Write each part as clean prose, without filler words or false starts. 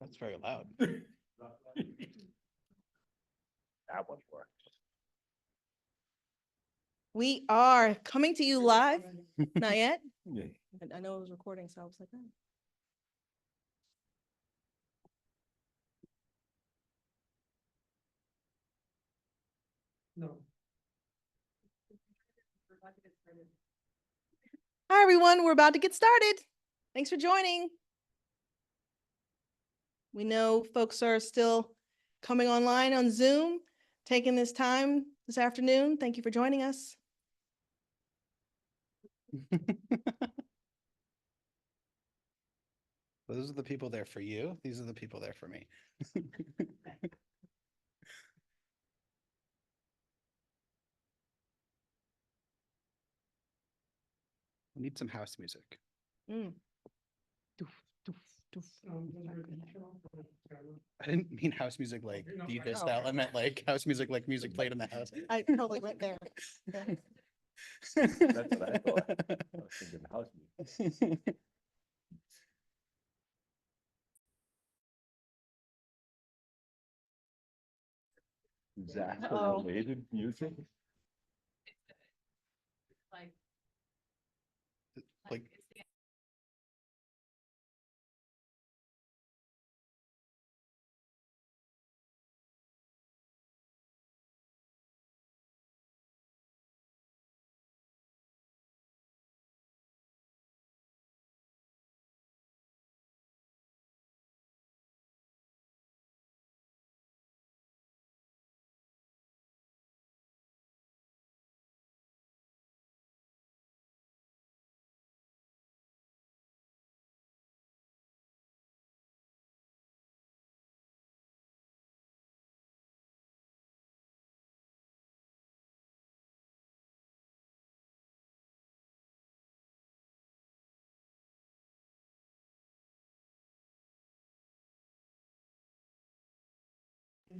That's very loud. That one worked. We are coming to you live. Not yet? Yeah. I know it was recording, so I was like, oh. No. Hi, everyone. We're about to get started. Thanks for joining. We know folks are still coming online on Zoom, taking this time this afternoon. Thank you for joining us. Those are the people there for you. These are the people there for me. We need some house music. Mm. I didn't mean house music like DJ style. I meant like house music like music played in the house. I totally went there. Yeah. That's what I thought. I was thinking house music. Uh-oh. Disaster-related music. Like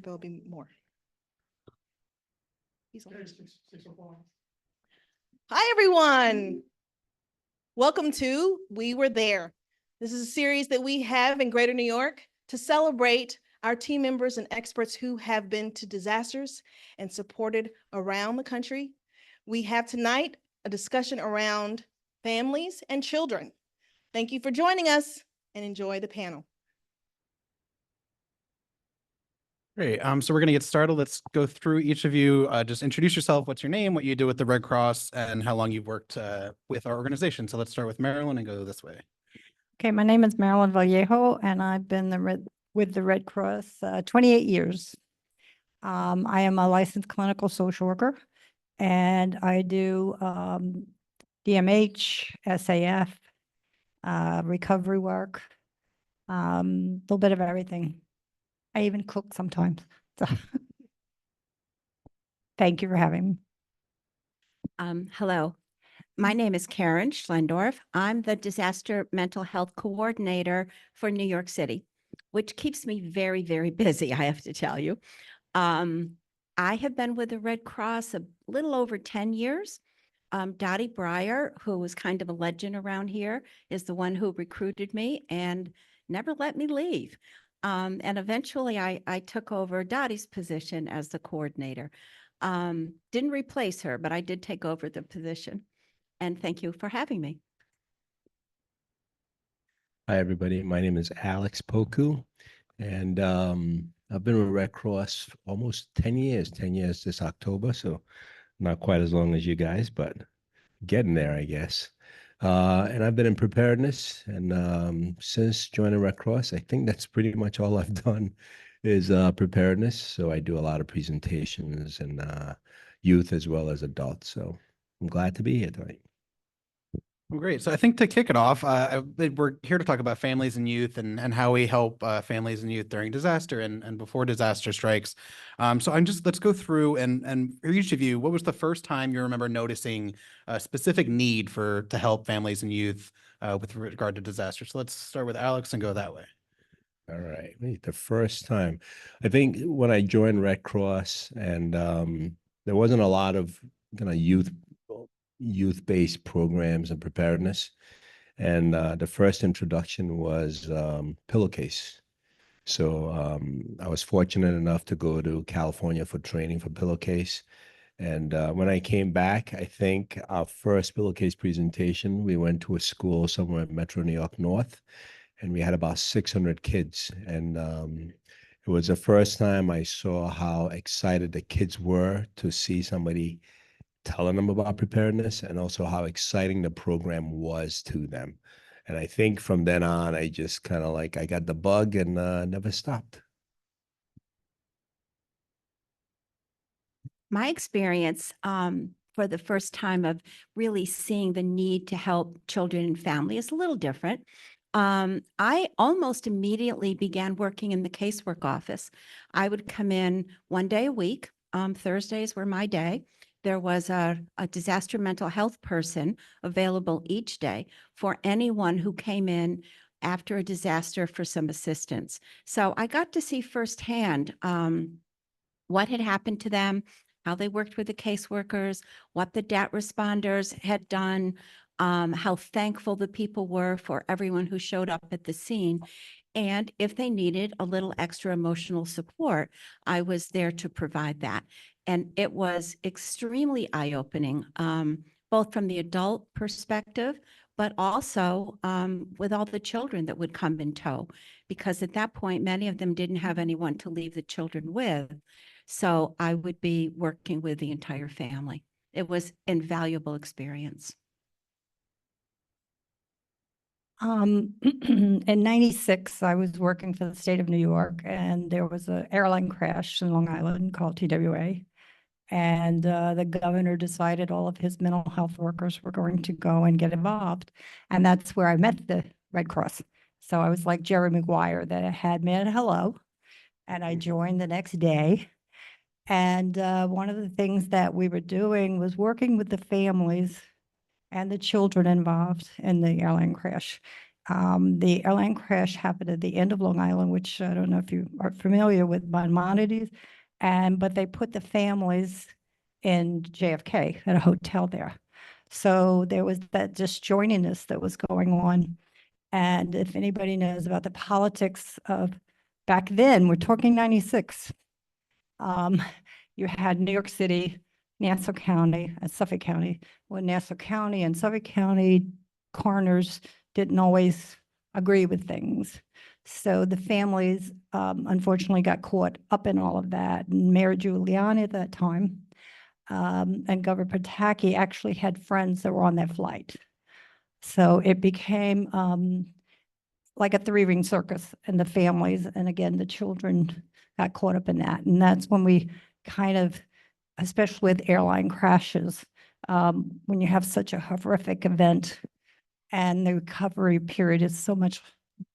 There'll be more. Hi, everyone. Welcome to We Were There. This is a series that we have in Greater New York to celebrate our team members and experts who have been to disasters and supported around the country. We have tonight a discussion around families and children. Thank you for joining us and enjoy the panel. great. So we're gonna get started. Let's go through each of you. Just introduce yourself. What's your name? What you do with the Red Cross, and how long you've worked with our organization. So let's start with Marilyn and go this way. Okay, my name is Marilyn Vallejo, and I've been with the Red Cross 28 years. I am a licensed clinical social worker, and I do DMH, SAF, recovery work, little bit of everything. I even cook sometimes. So thank you for having me. Hello, my name is Karen Schlendorf. I'm the Disaster Mental Health Coordinator for New York City, which keeps me very, very busy, I have to tell you. I have been with the Red Cross a little over 10 years. Dottie Breyer, who was kind of a legend around here, is the one who recruited me and never let me leave. And eventually I took over Dottie's position as the coordinator. Didn't replace her, but I did take over the position. And thank you for having me. Hi, everybody. My name is Alex Poku, and I've been with Red Cross almost 10 years this October, so not quite as long as you guys, but getting there, I guess. And I've been in preparedness, and since joining Red Cross, I think that's pretty much all I've done is preparedness. So I do a lot of presentations and youth as well as adults. So I'm glad to be here tonight. Well, great. So I think to kick it off, we're here to talk about families and youth and how we help families and youth during disaster and before disaster strikes. So let's go through and for each of you, what was the first time you remember noticing a specific need to help families and youth with regard to disaster? So let's start with Alex and go that way. All right. The first time, I think when I joined Red Cross, and there wasn't a lot of kind of youth-based programs and preparedness. And the first introduction was pillowcase. So I was fortunate enough to go to California for training for pillowcase. And when I came back, I think our first pillowcase presentation, we went to a school somewhere in Metro New York North, and we had about 600 kids. And it was the first time I saw how excited the kids were to see somebody telling them about preparedness, and also how exciting the program was to them. And I think from then on, I just kind of like, I got the bug and never stopped. My experience for the first time of really seeing the need to help children and family is a little different. I almost immediately began working in the casework office. I would come in one day a week. Thursdays were my day. There was a disaster mental health person available each day for anyone who came in after a disaster for some assistance. So I got to see firsthand what had happened to them, how they worked with the caseworkers, what the DAT responders had done, how thankful the people were for everyone who showed up at the scene. And if they needed a little extra emotional support, I was there to provide that. And it was extremely eye-opening, both from the adult perspective, but also with all the children that would come in tow, because at that point, many of them didn't have anyone to leave the children with. So I would be working with the entire family. It was invaluable experience. In 96, I was working for the state of New York, and there was an airline crash in Long Island called TWA. And the governor decided all of his mental health workers were going to go and get involved. And that's where I met the Red Cross. So I was like Jerry Maguire that had me at hello. And I joined the next day. And one of the things that we were doing was working with the families and the children involved in the airline crash. The airline crash happened at the end of Long Island, which I don't know if you are familiar with Maimonides, but they put the families in JFK at a hotel there. So there was that disjointiness that was going on. And if anybody knows about the politics of back then, we're talking 96, you had New York City, Nassau County, and Suffolk County. Well, Nassau County and Suffolk County coroners didn't always agree with things. So the families unfortunately got caught up in all of that. And Mayor Giuliani at that time and Governor Pataki actually had friends that were on that flight. So it became like a three-ring circus, and the families, and again, the children got caught up in that. And that's when we kind of, especially with airline crashes, when you have such a horrific event and the recovery period is so much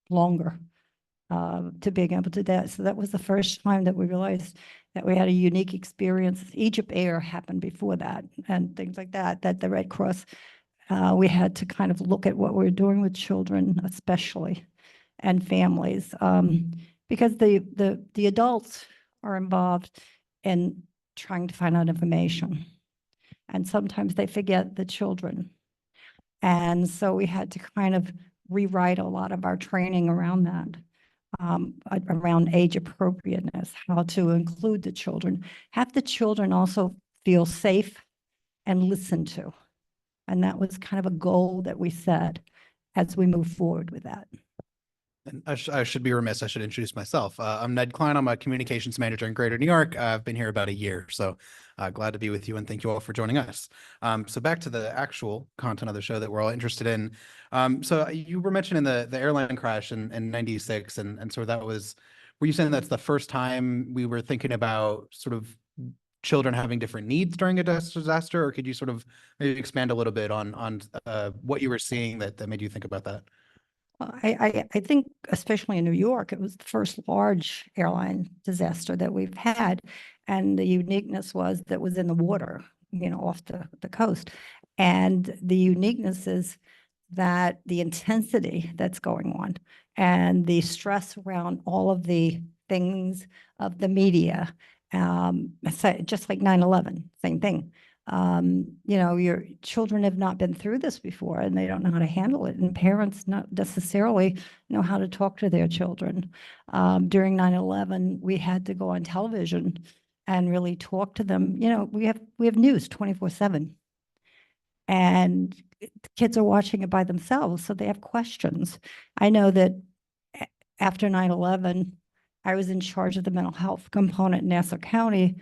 longer to being able to do that. So that was the first time that we realized that we had a unique experience. Egypt Air happened before that and things like that, that the Red Cross, we had to kind of look at what we were doing with children, especially, and families, because the adults are involved in trying to find out information. And sometimes they forget the children. And so we had to kind of rewrite a lot of our training around that, around age appropriateness, how to include the children, have the children also feel safe and listened to. And that was kind of a goal that we set as we move forward with that. And I should be remiss. I should introduce myself. I'm Ned Klein. I'm a communications manager in Greater New York. I've been here about a year, so glad to be with you, and thank you all for joining us. So back to the actual content of the show that we're all interested in. So you were mentioning the airline crash in 96, and sort of that was, were you saying that's the first time we were thinking about sort of children having different needs during a disaster, or could you sort of maybe expand a little bit on what you were seeing that made you think about that? I think, especially in New York, it was the first large airline disaster that we've had. And the uniqueness was that was in the water, you know, off the coast. And the uniqueness is that the intensity that's going on and the stress around all of the things of the media, just like 9/11, same thing. Your children have not been through this before and they don't know how to handle it. And parents not necessarily know how to talk to their children. During 9/11, we had to go on television and really talk to them. We have news 24/7. And the kids are watching it by themselves, so they have questions. I know that after 9/11, I was in charge of the mental health component in Nassau County,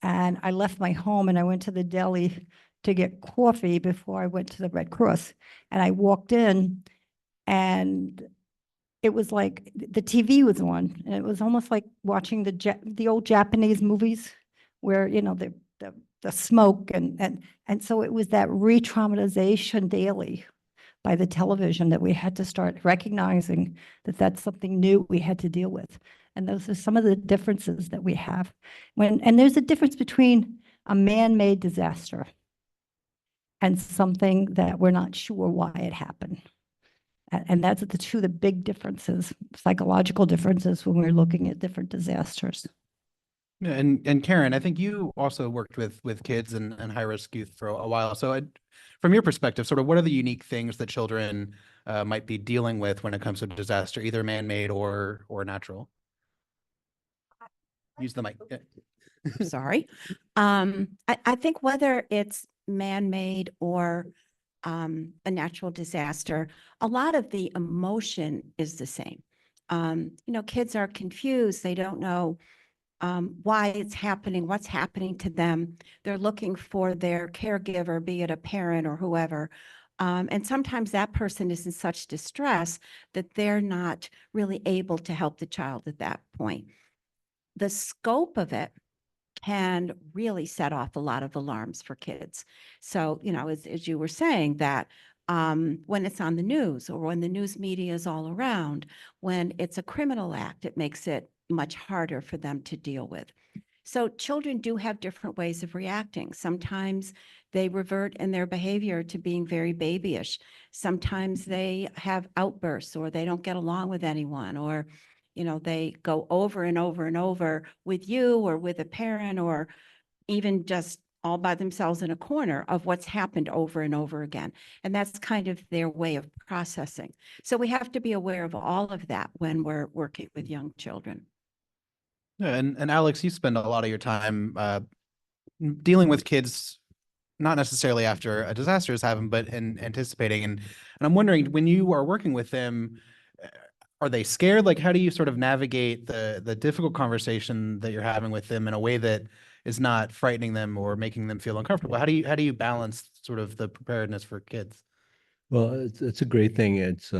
and I left my home and I went to the deli to get coffee before I went to the Red Cross. And I walked in and it was like the TV was on, and it was almost like watching the old Japanese movies where, the smoke and so it was that re-traumatization daily by the television that we had to start recognizing that that's something new we had to deal with. And those are some of the differences that we have. And there's a difference between a man-made disaster and something that we're not sure why it happened. And that's the big differences, psychological differences when we're looking at different disasters. Yeah, and Karen, I think you also worked with kids and high-risk youth for a while. So from your perspective, sort of what are the unique things that children might be dealing with when it comes to disaster, either man-made or natural? Use the mic. Yeah. Sorry. I think whether it's man-made or a natural disaster, a lot of the emotion is the same. Kids are confused. They don't know why it's happening, what's happening to them. They're looking for their caregiver, be it a parent or whoever. And sometimes that person is in such distress that they're not really able to help the child at that point. The scope of it can really set off a lot of alarms for kids. So, as you were saying, that when it's on the news or when the news media is all around, when it's a criminal act, it makes it much harder for them to deal with. So children do have different ways of reacting. Sometimes they revert in their behavior to being very babyish. Sometimes they have outbursts or they don't get along with anyone, or they go over and over and over with you or with a parent, or even just all by themselves in a corner of what's happened over and over again. And that's kind of their way of processing. So we have to be aware of all of that when we're working with young children. Yeah, and Alex, you spend a lot of your time dealing with kids, not necessarily after a disaster has happened, but in anticipating. And I'm wondering, when you are working with them, are they scared? Like, how do you sort of navigate the difficult conversation that you're having with them in a way that is not frightening them or making them feel uncomfortable? How do you balance sort of the preparedness for kids? Well, it's a great thing. It's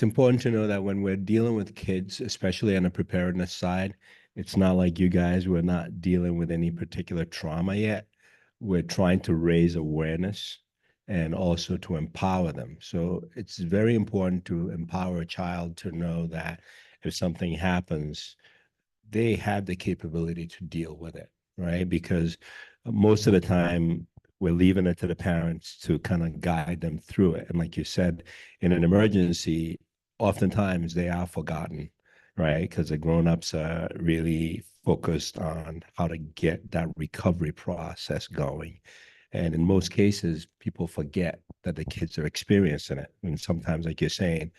important to know that when we're dealing with kids, especially on the preparedness side, it's not like you guys, we're not dealing with any particular trauma yet. We're trying to raise awareness and also to empower them. So it's very important to empower a child to know that if something happens, they have the capability to deal with it, right? Because most of the time, we're leaving it to the parents to kind of guide them through it. And like you said, in an emergency, oftentimes they are forgotten, right? Because the grown-ups are really focused on how to get that recovery process going. And in most cases, people forget that the kids are experiencing it. And sometimes, like you're saying,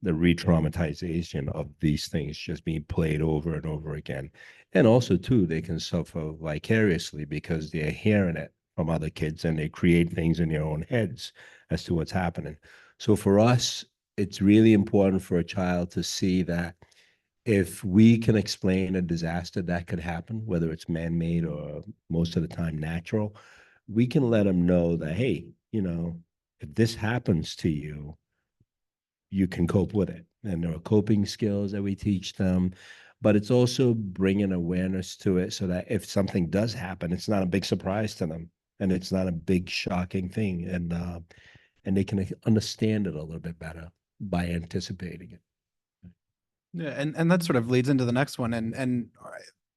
the re-traumatization of these things just being played over and over again. And also, too, they can suffer vicariously because they're hearing it from other kids and they create things in their own heads as to what's happening. So for us, it's really important for a child to see that if we can explain a disaster that could happen, whether it's man-made or most of the time natural, we can let them know that, hey, if this happens to you, you can cope with it. And there are coping skills that we teach them, but it's also bringing awareness to it so that if something does happen, it's not a big surprise to them and it's not a big shocking thing. And they can understand it a little bit better by anticipating it. Yeah, and that sort of leads into the next one. And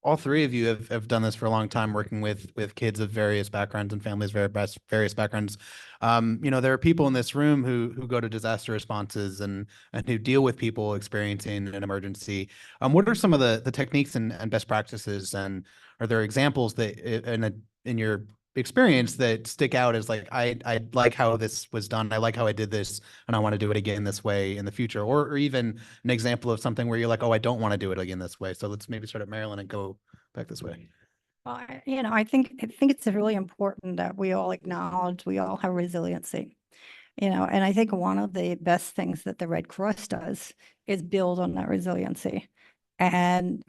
all three of you have done this for a long time, working with kids of various backgrounds and families, various backgrounds. There are people in this room who go to disaster responses and who deal with people experiencing an emergency. What are some of the techniques and best practices, and are there examples that in your experience that stick out as like, I like how this was done. I like how I did this and I want to do it again this way in the future, or even an example of something where you're like, oh, I don't want to do it again this way. So let's maybe start at Marilyn and go back this way. Well, I think it's really important that we all acknowledge we all have resiliency. And I think one of the best things that the Red Cross does is build on that resiliency. And,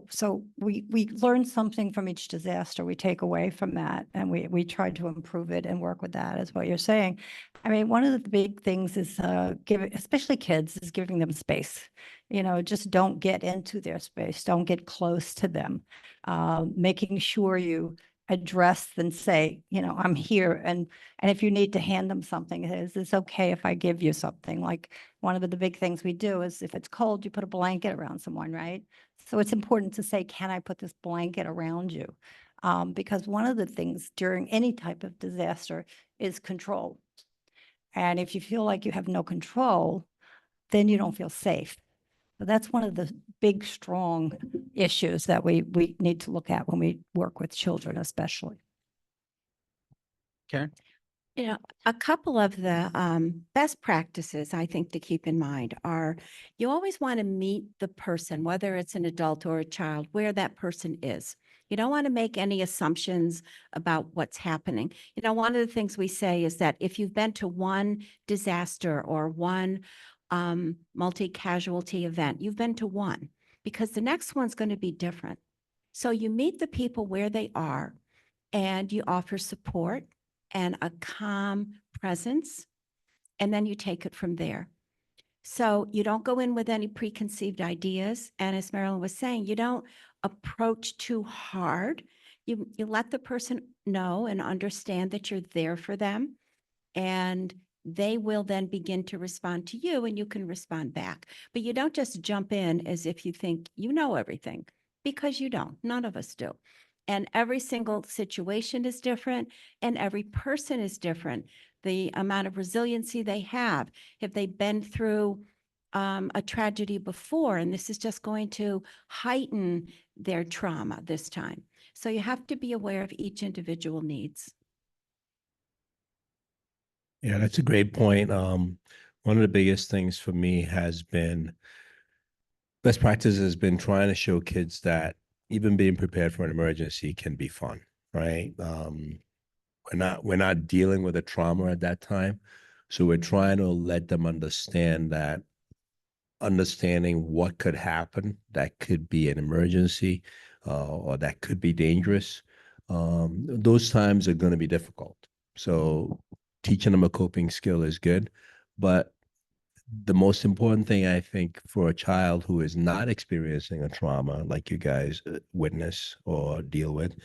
so we learn something from each disaster. We take away from that and we try to improve it and work with that, is what you're saying. I mean, one of the big things is giving, especially kids, is giving them space. Just don't get into their space. Don't get close to them. Making sure you address and say, I'm here. And if you need to hand them something, is this okay if I give you something? Like one of the big things we do is if it's cold, you put a blanket around someone, right? So it's important to say, can I put this blanket around you? Because one of the things during any type of disaster is control. And if you feel like you have no control, then you don't feel safe. So that's one of the big, strong issues that we need to look at when we work with children, especially. Karen? A couple of the best practices I think to keep in mind are you always want to meet the person, whether it's an adult or a child, where that person is. You don't want to make any assumptions about what's happening. One of the things we say is that if you've been to one disaster or one multi-casualty event, you've been to one, because the next one's going to be different. So you meet the people where they are and you offer support and a calm presence, and then you take it from there. So you don't go in with any preconceived ideas. And as Marilyn was saying, you don't approach too hard. You let the person know and understand that you're there for them, and they will then begin to respond to you and you can respond back. But you don't just jump in as if you think you know everything, because you don't. None of us do. And every single situation is different and every person is different. The amount of resiliency they have they been through a tragedy before, and this is just going to heighten their trauma this time. So you have to be aware of each individual needs. Yeah, that's a great point. One of the biggest things for me has been best practice has been trying to show kids that even being prepared for an emergency can be fun, right? We're not dealing with a trauma at that time. So we're trying to let them understand that understanding what could happen, that could be an emergency, or that could be dangerous. Those times are going to be difficult. So teaching them a coping skill is good, but the most important thing, I think, for a child who is not experiencing a trauma like you guys witness or deal with,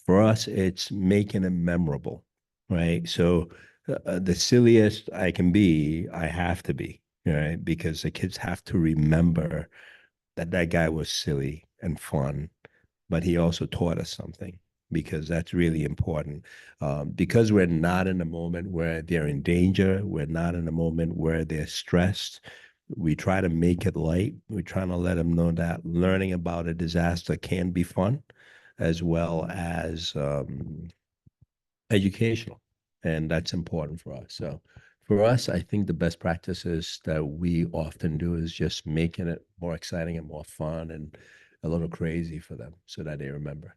for us, it's making it memorable, right? So the silliest I can be, I have to be, right? Because the kids have to remember that that guy was silly and fun, but he also taught us something, because that's really important. Because we're not in a moment where they're in danger, we're not in a moment where they're stressed. We try to make it light. We're trying to let them know that learning about a disaster can be fun, as well as educational. And that's important for us. So for us, I think the best practices that we often do is just making it more exciting and more fun and a little crazy for them so that they remember.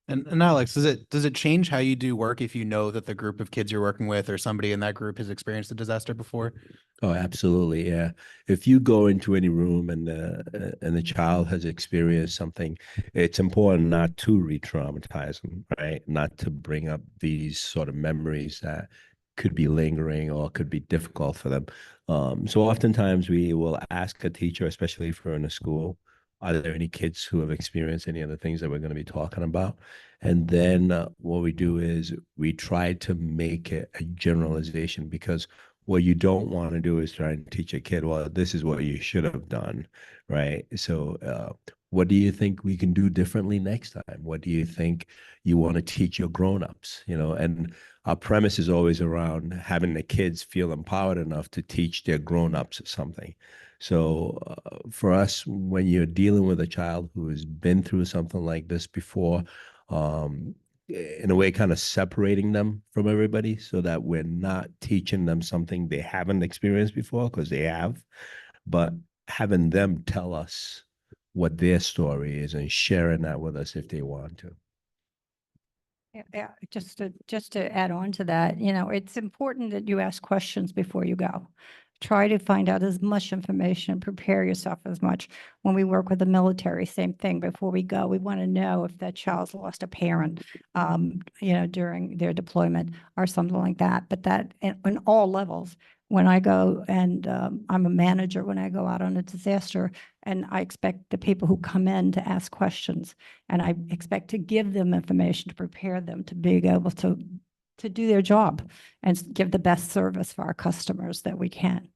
And Alex, does it change how you do work if you know that the group of kids you're working with or somebody in that group has experienced a disaster before? Oh, absolutely. Yeah. If you go into any room and the child has experienced something, it's important not to re-traumatize them, right? Not to bring up these sort of memories that could be lingering or could be difficult for them. So oftentimes we will ask a teacher, especially if we're in a school, are there any kids who have experienced any of the things that we're going to be talking about? And then what we do is we try to make it a generalization, because what you don't want to do is try and teach a kid, well, this is what you should have done, right? So what do you think we can do differently next time? What do you think you want to teach your grown-ups? And our premise is always around having the kids feel empowered enough to teach their grown-ups something. So for us, when you're dealing with a child who has been through something like this before, in a way, kind of separating them from everybody so that we're not teaching them something they haven't experienced before, because they have, but having them tell us what their story is and sharing that with us if they want to. Yeah, just to add on to that, you know, it's important that you ask questions before you go. Try to find out as much information, prepare yourself as much. When we work with the military, same thing. Before we go, we want to know if that child's lost a parent, you know, during their deployment or something like that. But that in all levels, when I go and I'm a manager, when I go out on a disaster, and I expect the people who come in to ask questions, and I expect to give them information to prepare them to be able to do their job and give the best service for our customers that we can.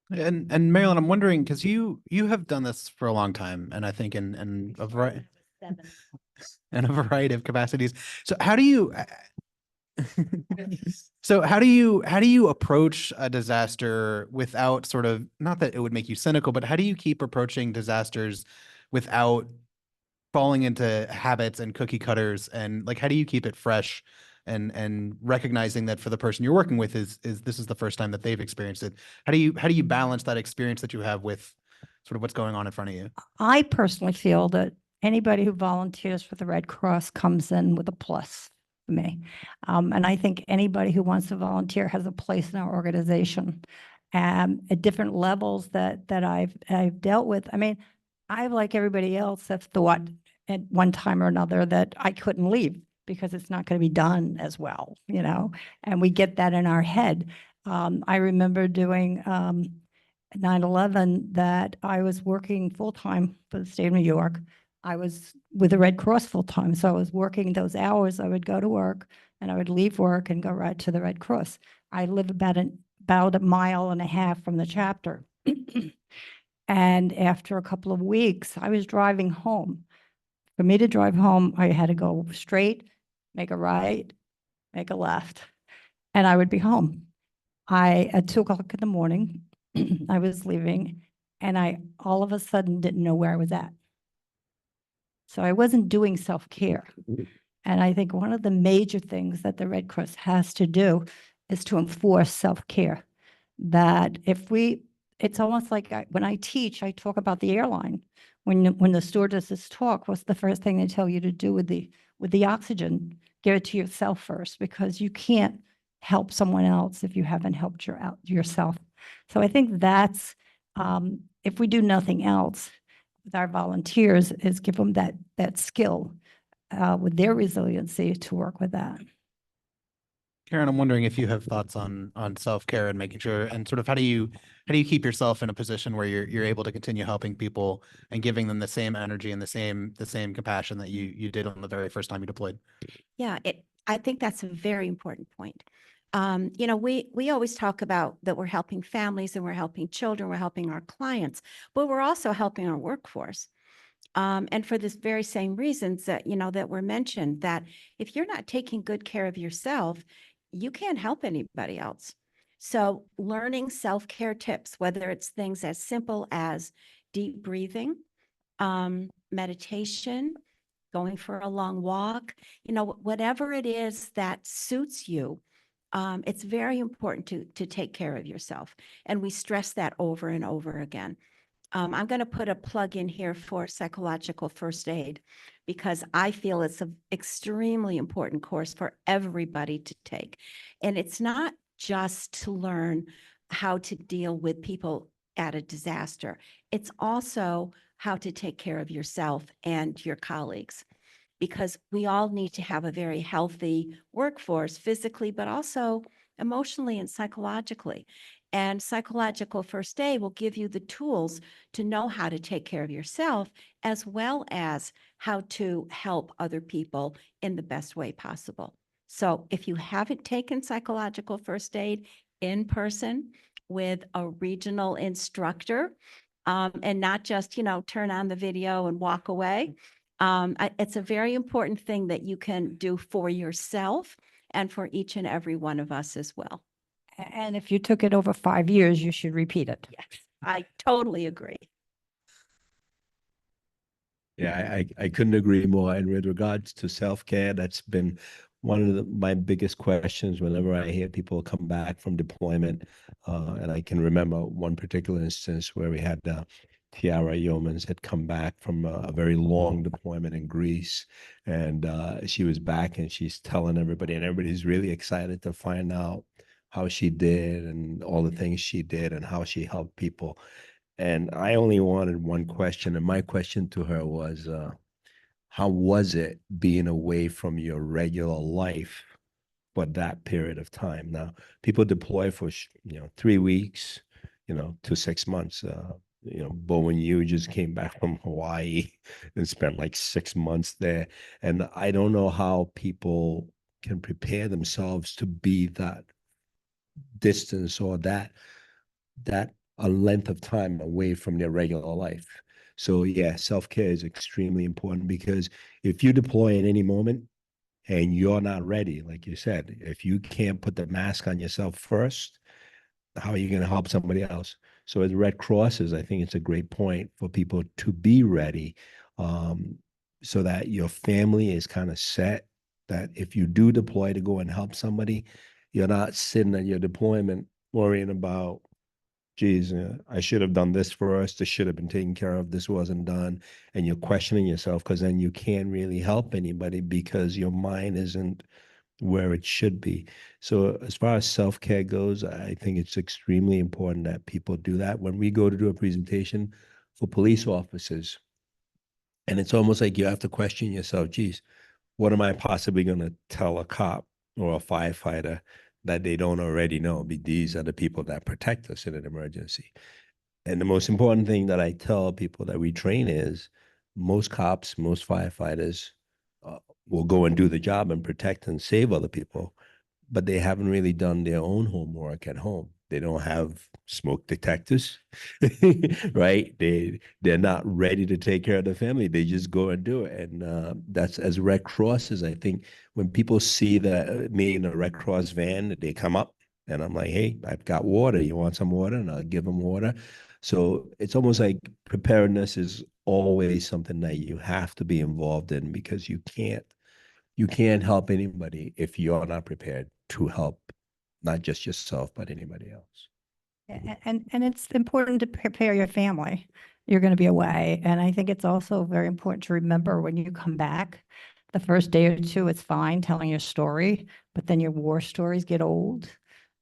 And Marilyn, I'm wondering, because you have done this for a long time, and I think in a variety in a variety of capacities. So how do you so how do you approach a disaster without sort of, not that it would make you cynical, but how do you keep approaching disasters without falling into habits and cookie cutters, and like how do you keep it fresh and recognizing that for the person you're working with is this is the first time that they've experienced it? How do you balance that experience that you have with sort of what's going on in front of you? I personally feel that anybody who volunteers for the Red Cross comes in with a plus for me. And I think anybody who wants to volunteer has a place in our organization. At different levels that I've dealt with. I mean, I, like everybody else, have thought at one time or another that I couldn't leave because it's not going to be done as well, you know, and we get that in our head. I remember doing 9/11 that I was working full-time for the state of New York. I was with the Red Cross full-time, so I was working those hours. I would go to work and I would leave work and go right to the Red Cross. I live about a mile and a half from the chapter. And after a couple of weeks, I was driving home. For me to drive home, I had to go straight, make a right, make a left, and I would be home. At 2 o'clock in the morning, I was leaving, and I all of a sudden didn't know where I was at. So I wasn't doing self-care. And I think one of the major things that the Red Cross has to do is to enforce self-care. That it's almost like when I teach, I talk about the airline. When the stewardesses talk, what's the first thing they tell you to do with the oxygen? Give it to yourself first, because you can't help someone else if you haven't helped yourself. So I think that's, if we do nothing else with our volunteers, is give them that skill with their resiliency to work with that. Karen, I'm wondering if you have thoughts on self-care and making sure, and sort of how do you keep yourself in a position where you're able to continue helping people and giving them the same energy and the same compassion that you did on the very first time you deployed? Yeah, I think that's a very important point. You know, we always talk about that we're helping families and we're helping children, we're helping our clients, but we're also helping our workforce. And for this very same reasons that, you know, that were mentioned, that if you're not taking good care of yourself, you can't help anybody else. So learning self-care tips, whether it's things as simple as deep breathing, meditation, going for a long walk, you know, whatever it is that suits you, it's very important to take care of yourself. And we stress that over and over again. I'm going to put a plug in here for psychological first aid, because I feel it's an extremely important course for everybody to take. And it's not just to learn how to deal with people at a disaster. It's also how to take care of yourself and your colleagues, because we all need to have a very healthy workforce physically, but also emotionally and psychologically. And psychological first aid will give you the tools to know how to take care of yourself, as well as how to help other people in the best way possible. So if you haven't taken psychological first aid in person with a regional instructor, and not just, you know, turn on the video and walk away, it's a very important thing that you can do for yourself and for each and every one of us as well. And if you took it over 5 years, you should repeat it. Yes, I totally agree. Yeah, I couldn't agree more. And with regards to self-care, that's been one of my biggest questions whenever I hear people come back from deployment. And I can remember one particular instance where we had Tiara Yeomans had come back from a very long deployment in Greece. And she was back and she's telling everybody, and everybody's really excited to find out how she did and all the things she did and how she helped people. And I only wanted one question, and my question to her was, how was it being away from your regular life for that period of time? Now, people deploy for 3 weeks, to 6 months. But when you just came back from Hawaii and spent like 6 months there, and I don't know how people can prepare themselves to be that distance or that a length of time away from their regular life. So yeah, self-care is extremely important because if you deploy at any moment and you're not ready, like you said, if you can't put the mask on yourself first, how are you going to help somebody else? So as Red Crosses, I think it's a great point for people to be ready, so that your family is kind of set, that if you do deploy to go and help somebody, you're not sitting at your deployment worrying about, geez, I should have done this first. This should have been taken care of. This wasn't done. And you're questioning yourself because then you can't really help anybody because your mind isn't where it should be. So as far as self-care goes, I think it's extremely important that people do that. When we go to do a presentation for police officers, and it's almost like you have to question yourself, geez, what am I possibly going to tell a cop or a firefighter that they don't already know? These are the people that protect us in an emergency. And the most important thing that I tell people that we train is most cops, most firefighters will go and do the job and protect and save other people, but they haven't really done their own homework at home. They don't have smoke detectors, right? They're not ready to take care of the family. They just go and do it. And that's as Red Crosses. I think when people see me in a Red Cross van, they come up and I'm like, hey, I've got water. You want some water? And I'll give them water. So it's almost like preparedness is always something that you have to be involved in because you can't help anybody if you're not prepared to help not just yourself, but anybody else. And it's important to prepare your family. You're going to be away. And I think it's also very important to remember when you come back, the first day or two, it's fine telling your story, but then your war stories get old.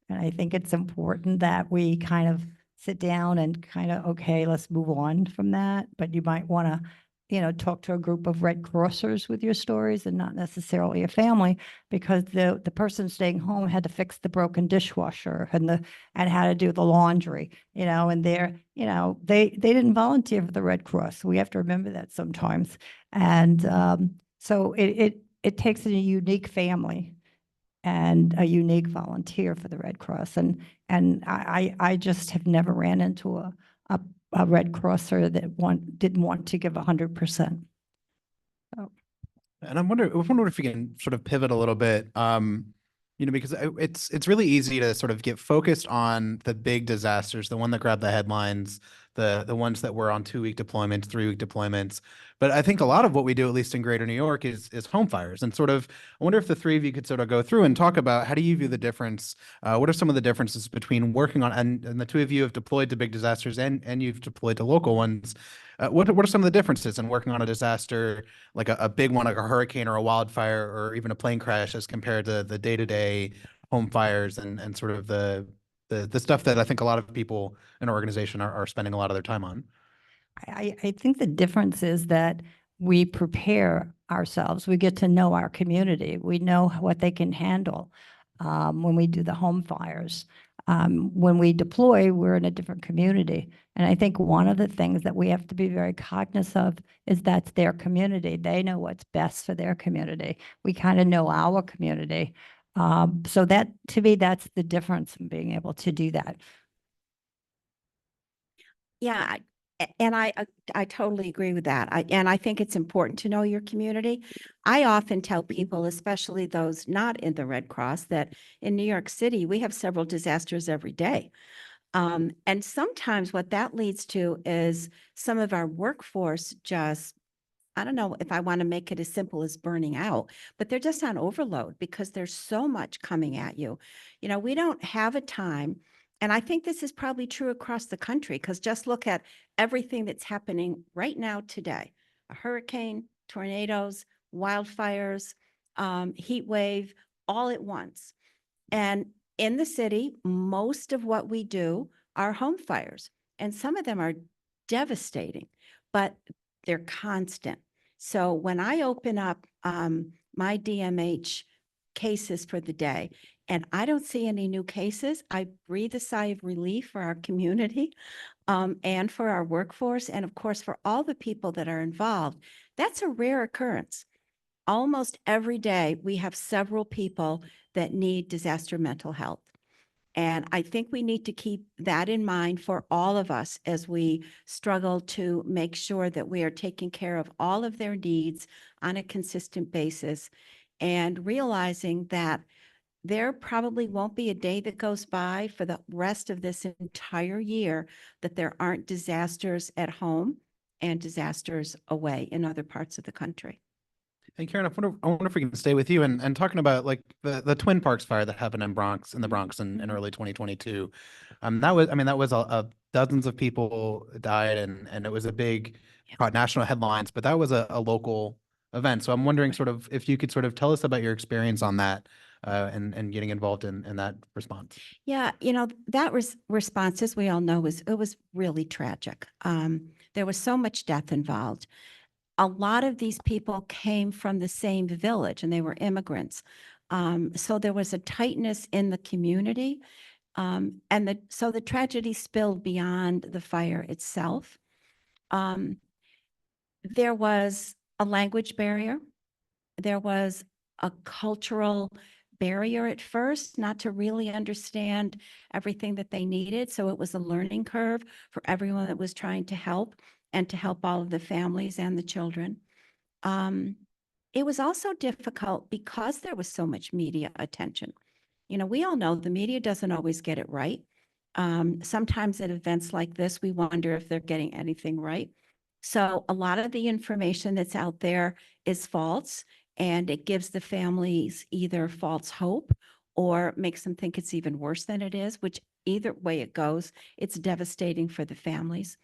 And I think it's important that we kind of sit down and kind of, okay, let's move on from that. But you might want to, talk to a group of Red Crossers with your stories and not necessarily a family, because the person staying home had to fix the broken dishwasher and how to do the laundry, and they didn't volunteer for the Red Cross. We have to remember that sometimes. And so it takes a unique family and a unique volunteer for the Red Cross. And I just have never ran into a Red Crosser that didn't want to give 100%. And I wonder if we can sort of pivot a little bit, because it's really easy to sort of get focused on the big disasters, the one that grabbed the headlines, the ones that were on 2-week deployments, 3-week deployments. But I think a lot of what we do, at least in Greater New York, is home fires. And sort of, I wonder if the three of you could sort of go through and talk about how do you view the difference? What are some of the differences between working on, and the two of you have deployed to big disasters and you've deployed to local ones. What are some of the differences in working on a disaster, like a big one, like a hurricane or a wildfire or even a plane crash, as compared to the day-to-day home fires and sort of the stuff that I think a lot of people in our organization are spending a lot of their time on? I think the difference is that we prepare ourselves. We get to know our community. We know what they can handle when we do the home fires. When we deploy, we're in a different community. And I think one of the things that we have to be very cognizant of is that's their community. They know what's best for their community. We kind of know our community. So that, to me, that's the difference in being able to do that. Yeah, and I totally agree with that. And I think it's important to know your community. I often tell people, especially those not in the Red Cross, that in New York City, we have several disasters every day. And sometimes what that leads to is some of our workforce just I don't know if I want to make it as simple as burning out, but they're just on overload because there's so much coming at you. You know, we don't have a time. And I think this is probably true across the country because just look at everything that's happening right now today. A hurricane, tornadoes, wildfires, heat wave, all at once. And in the city, most of what we do are home fires, and some of them are devastating, but they're constant. So when I open up my DMH cases for the day and I don't see any new cases, I breathe a sigh of relief for our community and for our workforce, and of course, for all the people that are involved. That's a rare occurrence. Almost every day, we have several people that need disaster mental health. And I think we need to keep that in mind for all of us as we struggle to make sure that we are taking care of all of their needs on a consistent basis and realizing that there probably won't be a day that goes by for the rest of this entire year that there aren't disasters at home and disasters away in other parts of the country. And Karen, I wonder if we can stay with you and talking about like the Twin Parks fire that happened in the Bronx in early 2022. That was, I mean, that was dozens of people died and it was a big national headlines, but that was a local event. So I'm wondering sort of if you could sort of tell us about your experience on that and getting involved in that response. Yeah, you know, that response, as we all know, it was really tragic. There was so much death involved. A lot of these people came from the same village and they were immigrants. So there was a tightness in the community. So the tragedy spilled beyond the fire itself. There was a language barrier. There was a cultural barrier at first, not to really understand everything that they needed. So it was a learning curve for everyone that was trying to help and to help all of the families and the children. It was also difficult because there was so much media attention. You know, we all know the media doesn't always get it right. Sometimes at events like this, we wonder if they're getting anything right. So a lot of the information that's out there is false, and it gives the families either false hope or makes them think it's even worse than it is, which either way it goes, it's devastating for the families.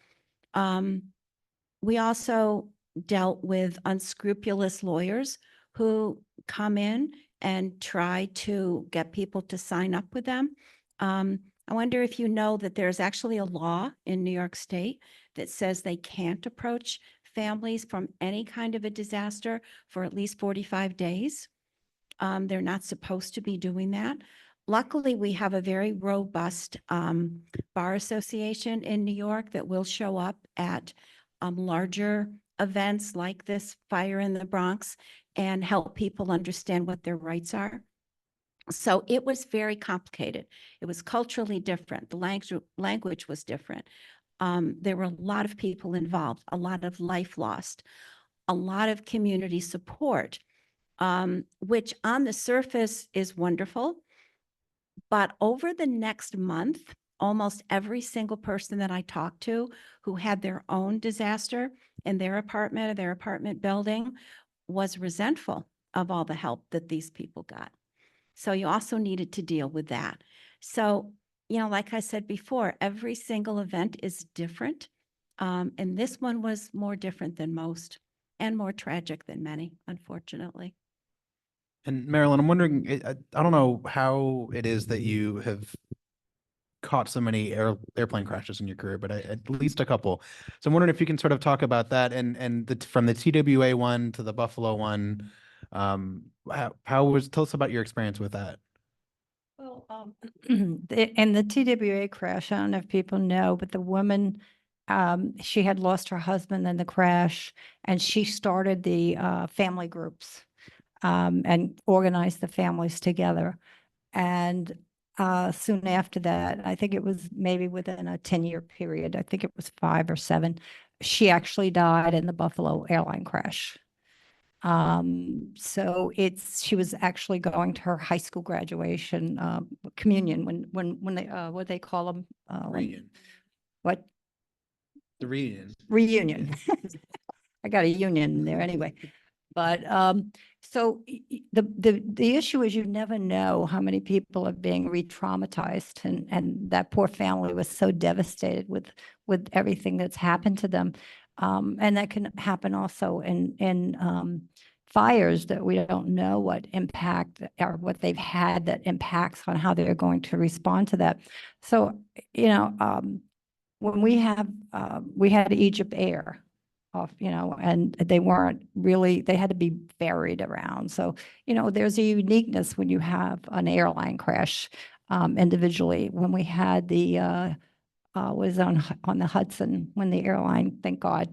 We also dealt with unscrupulous lawyers who come in and try to get people to sign up with them. I wonder if you know that there's actually a law in New York State that says they can't approach families from any kind of a disaster for at least 45 days. They're not supposed to be doing that. Luckily, we have a very robust bar association in New York that will show up at larger events like this fire in the Bronx and help people understand what their rights are. So it was very complicated. It was culturally different. The language was different. There were a lot of people involved, a lot of life lost, a lot of community support, which on the surface is wonderful. But over the next month, almost every single person that I talked to who had their own disaster in their apartment or their apartment building was resentful of all the help that these people got. So you also needed to deal with that. So, you know, like I said before, every single event is different. And this one was more different than most and more tragic than many, unfortunately. And Marilyn, I'm wondering, I don't know how it is that you have caught so many airplane crashes in your career, but at least a couple. So I'm wondering if you can sort of talk about that and from the TWA one to the Buffalo one, tell us about your experience with that. Well, in the TWA crash, I don't know if people know, but the woman, she had lost her husband in the crash, and she started the family groups and organized the families together. And soon after that, I think it was maybe within a 10-year period, I think it was 5 or 7, she actually died in the Buffalo airline crash. So she was actually going to her high school graduation communion when they what they call them Reunion. what The reunion. reunion. I got a union in there anyway. But so the issue is you never know how many people are being re-traumatized, and that poor family was so devastated with everything that's happened to them. And that can happen also in fires, that we don't know what impact or what they've had that impacts on how they're going to respond to that. So, when we had Egypt Air off, and they weren't really, they had to be buried around. So, there's a uniqueness when you have an airline crash individually. When we had the was on the Hudson, when the airline, thank God,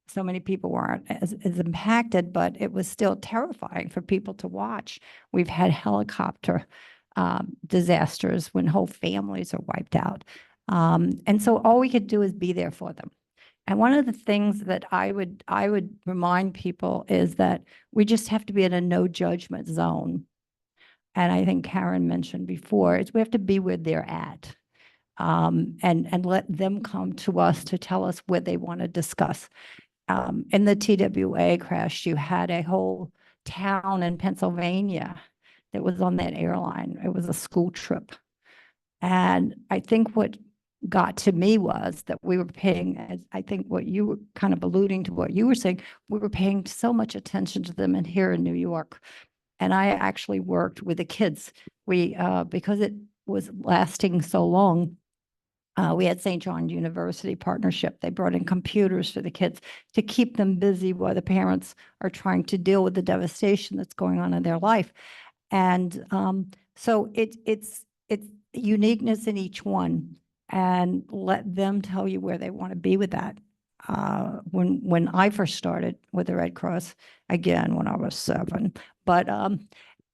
so many people weren't as impacted, but it was still terrifying for people to watch. We've had helicopter disasters when whole families are wiped out. And so all we could do is be there for them. And one of the things that I would remind people is that we just have to be in a no judgment zone. And I think Karen mentioned before, is we have to be where they're at. And let them come to us to tell us what they want to discuss. In the TWA crash, you had a whole town in Pennsylvania that was on that airline. It was a school trip. And I think what got to me was that we were paying, as I think what you were kind of alluding to what you were saying, we were paying so much attention to them here in New York. And I actually worked with the kids. We, because it was lasting so long, we had St. John University partnership. They brought in computers for the kids to keep them busy while the parents are trying to deal with the devastation that's going on in their life. And so it's uniqueness in each one, and let them tell you where they want to be with that. When I first started with the Red Cross, again, when I was 7, but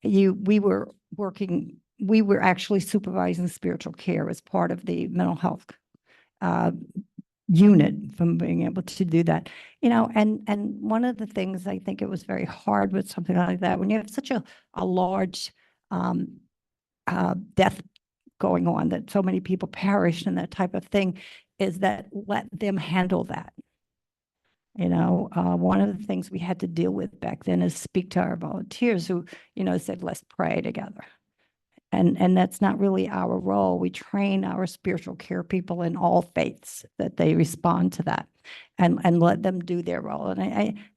we were working. We were actually supervising spiritual care as part of the mental health unit, from being able to do that, and one of the things I think it was very hard with something like that, when you have such a large death going on, that so many people perished and that type of thing, is that let them handle that. One of the things we had to deal with back then is speak to our volunteers who, said, let's pray together. And that's not really our role. We train our spiritual care people in all faiths that they respond to that, and let them do their role. And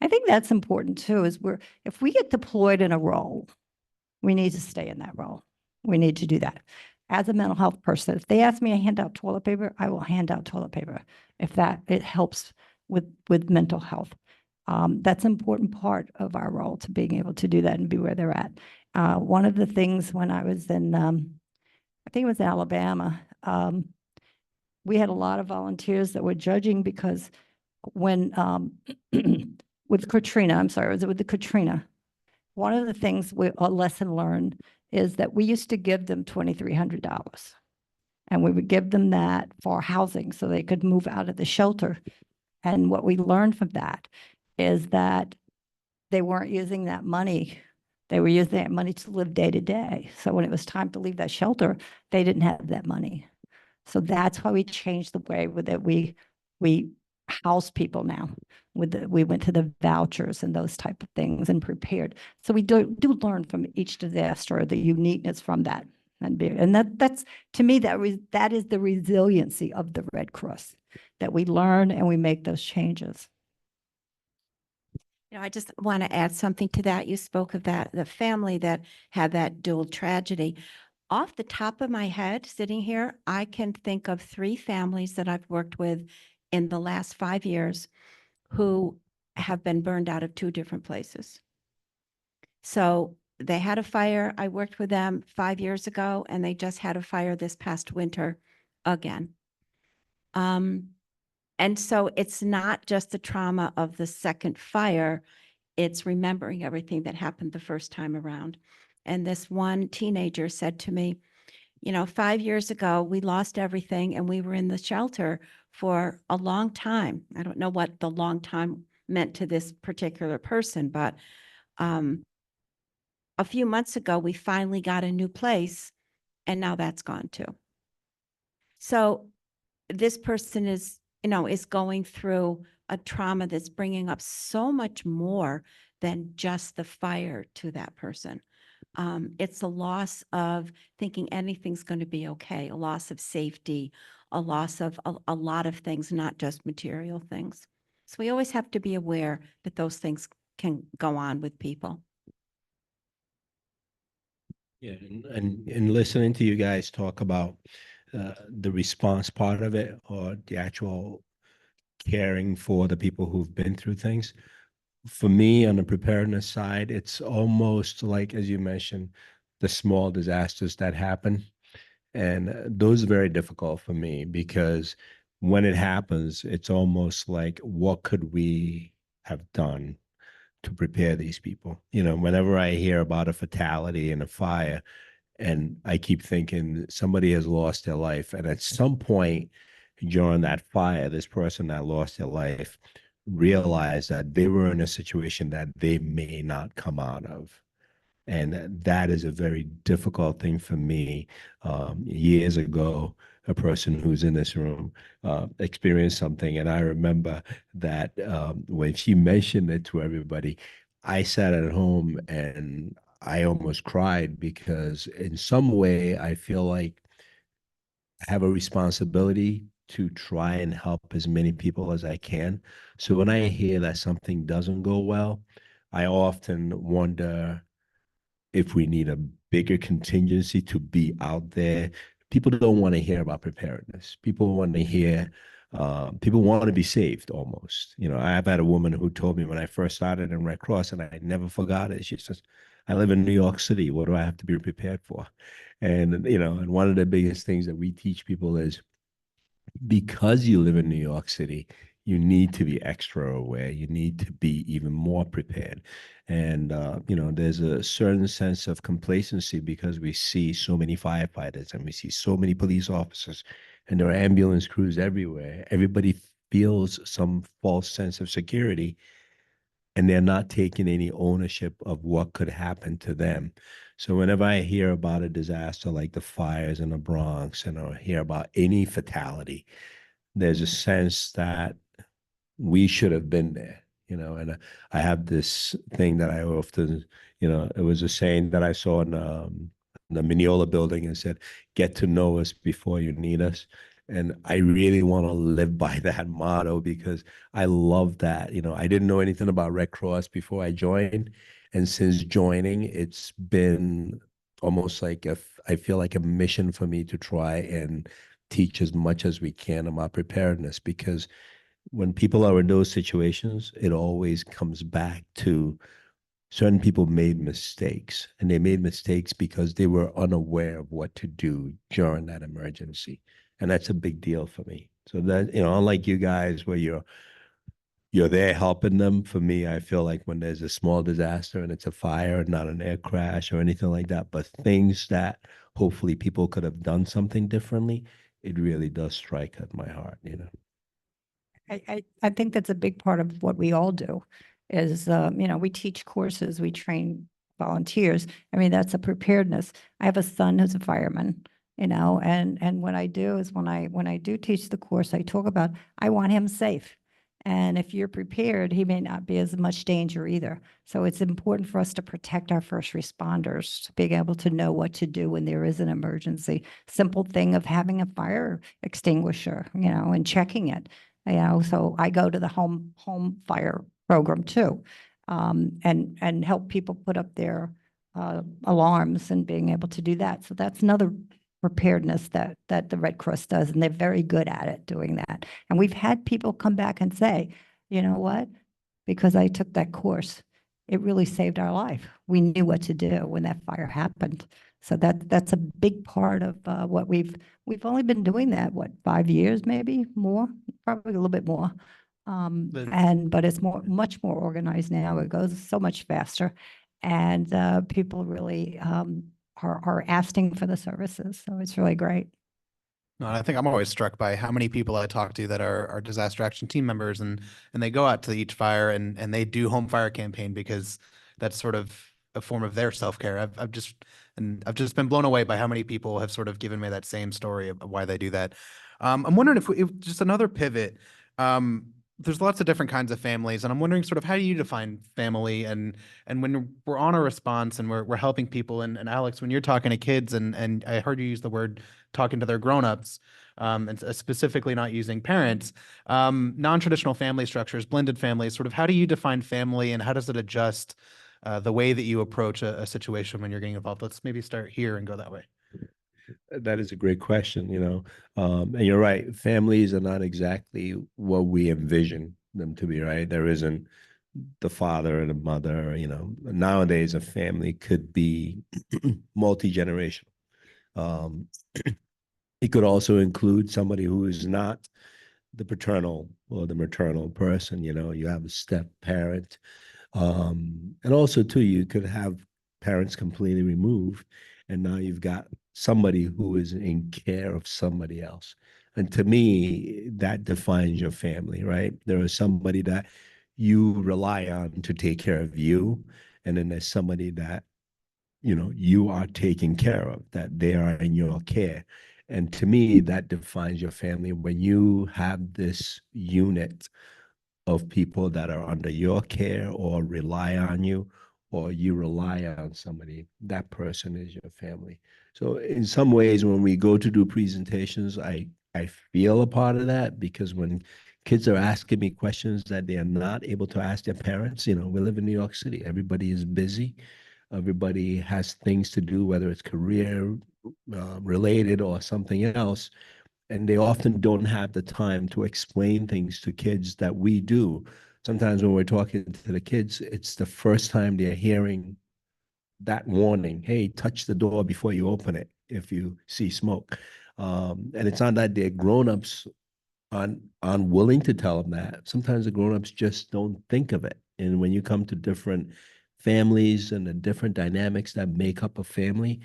I think that's important too, is if we get deployed in a role, we need to stay in that role. We need to do that. As a mental health person, if they ask me to hand out toilet paper, I will hand out toilet paper if it helps with mental health. That's an important part of our role, to being able to do that and be where they're at. One of the things when I was in, I think it was Alabama, we had a lot of volunteers that were judging, because when, with Katrina, I'm sorry, was it with the Katrina? One of the things, a lesson learned, is that we used to give them $2,300. And we would give them that for housing so they could move out of the shelter. And what we learned from that is that they weren't using that money. They were using that money to live day to day. So when it was time to leave that shelter, they didn't have that money. So that's why we changed the way that we house people now. We went to the vouchers and those type of things and prepared. So we do learn from each disaster, the uniqueness from that. And that's, to me, that is the resiliency of the Red Cross, that we learn and we make those changes. I just want to add something to that. You spoke of that, the family that had that dual tragedy. Off the top of my head, sitting here, I can think of 3 families that I've worked with in the last 5 years who have been burned out of 2 different places. So they had a fire. I worked with them 5 years ago, and they just had a fire this past winter again. And so it's not just the trauma of the second fire, it's remembering everything that happened the first time around. And this one teenager said to me, 5 years ago, we lost everything and we were in the shelter for a long time. I don't know what the long time meant to this particular person, but a few months ago, we finally got a new place, and now that's gone too. So this person is going through a trauma that's bringing up so much more than just the fire to that person. It's a loss of thinking anything's going to be okay, a loss of safety, a loss of a lot of things, not just material things. So we always have to be aware that those things can go on with people. Yeah, and listening to you guys talk about the response part of it, or the actual caring for the people who've been through things. For me, on the preparedness side, it's almost like, as you mentioned, the small disasters that happen. And those are very difficult for me because when it happens, it's almost like, what could we have done to prepare these people? Whenever I hear about a fatality in a fire, and I keep thinking somebody has lost their life. And at some point during that fire, this person that lost their life realized that they were in a situation that they may not come out of. And that is a very difficult thing for me. Years ago, a person who's in this room experienced something. And I remember that when she mentioned it to everybody, I sat at home and I almost cried because in some way I feel like I have a responsibility to try and help as many people as I can. So when I hear that something doesn't go well, I often wonder if we need a bigger contingency to be out there. People don't want to hear about preparedness. People want to hear, people want to be saved almost. I've had a woman who told me when I first started in Red Cross, and I never forgot it. She says, I live in New York City. What do I have to be prepared for? And one of the biggest things that we teach people is, because you live in New York City, you need to be extra aware. You need to be even more prepared. And, there's a certain sense of complacency because we see so many firefighters and we see so many police officers and there are ambulance crews everywhere. Everybody feels some false sense of security and they're not taking any ownership of what could happen to them. So whenever I hear about a disaster like the fires in the Bronx and I hear about any fatality, there's a sense that we should have been there, and I have this thing that I often, it was a saying that I saw in the Mineola building and said, get to know us before you need us. And I really want to live by that motto because I love that. I didn't know anything about Red Cross before I joined. And since joining, it's been almost like I feel like a mission for me to try and teach as much as we can about preparedness, because when people are in those situations, it always comes back to certain people made mistakes, and they made mistakes because they were unaware of what to do during that emergency. And that's a big deal for me. So that, unlike you guys where you're there helping them, for me, I feel like when there's a small disaster and it's a fire, not an air crash or anything like that, but things that hopefully people could have done something differently, it really does strike at my heart. I think that's a big part of what we all do is, we teach courses, we train volunteers. I mean, that's a preparedness. I have a son who's a fireman, and what I do is when I do teach the course, I talk about, I want him safe. And if you're prepared, he may not be as much danger either. So it's important for us to protect our first responders, to being able to know what to do when there is an emergency. Simple thing of having a fire extinguisher, and checking it. So I go to the home fire program too, and help people put up their alarms and being able to do that. So that's another preparedness that the Red Cross does, and they're very good at it doing that. And we've had people come back and say, you know what, because I took that course, it really saved our life. We knew what to do when that fire happened. So that's a big part of what we've only been doing that, 5 years, maybe more, probably a little bit more. But it's much more organized now. It goes so much faster, and people really are asking for the services. So it's really great. No, and I think I'm always struck by how many people I talk to that are disaster action team members, and they go out to each fire and they do home fire campaign because that's sort of a form of their self-care. I've just been blown away by how many people have sort of given me that same story of why they do that. I'm wondering if just another pivot. there's lots of different kinds of families, and I'm wondering sort of how do you define family, and when we're on a response and we're helping people, and Alex, when you're talking to kids, and I heard you use the word talking to their grown-ups, and specifically not using parents, non-traditional family structures, blended families, sort of how do you define family, and how does it adjust the way that you approach a situation when you're getting involved? Let's maybe start here and go that way. That is a great question, and you're right. Families are not exactly what we envision them to be, right? There isn't the father and the mother, Nowadays, a family could be multi-generational. Um, it could also include somebody who is not the paternal or the maternal person, you have a step parent. And also, too, you could have parents completely removed, and now you've got somebody who is in care of somebody else. And to me, that defines your family, right? There is somebody that you rely on to take care of you, and then there's somebody that you are taking care of, that they are in your care. And to me, that defines your family when you have this unit of people that are under your care or rely on you, or you rely on somebody. That person is your family. So in some ways, when we go to do presentations, I feel a part of that, because when kids are asking me questions that they are not able to ask their parents, we live in New York City. Everybody is busy. Everybody has things to do, whether it's career related or something else, and they often don't have the time to explain things to kids that we do. Sometimes when we're talking to the kids, it's the first time they're hearing that warning, hey, touch the door before you open it if you see smoke. And it's not that they're grown-ups aren't willing to tell them that. Sometimes the grown-ups just don't think of it. And when you come to different families and the different dynamics that make up a family,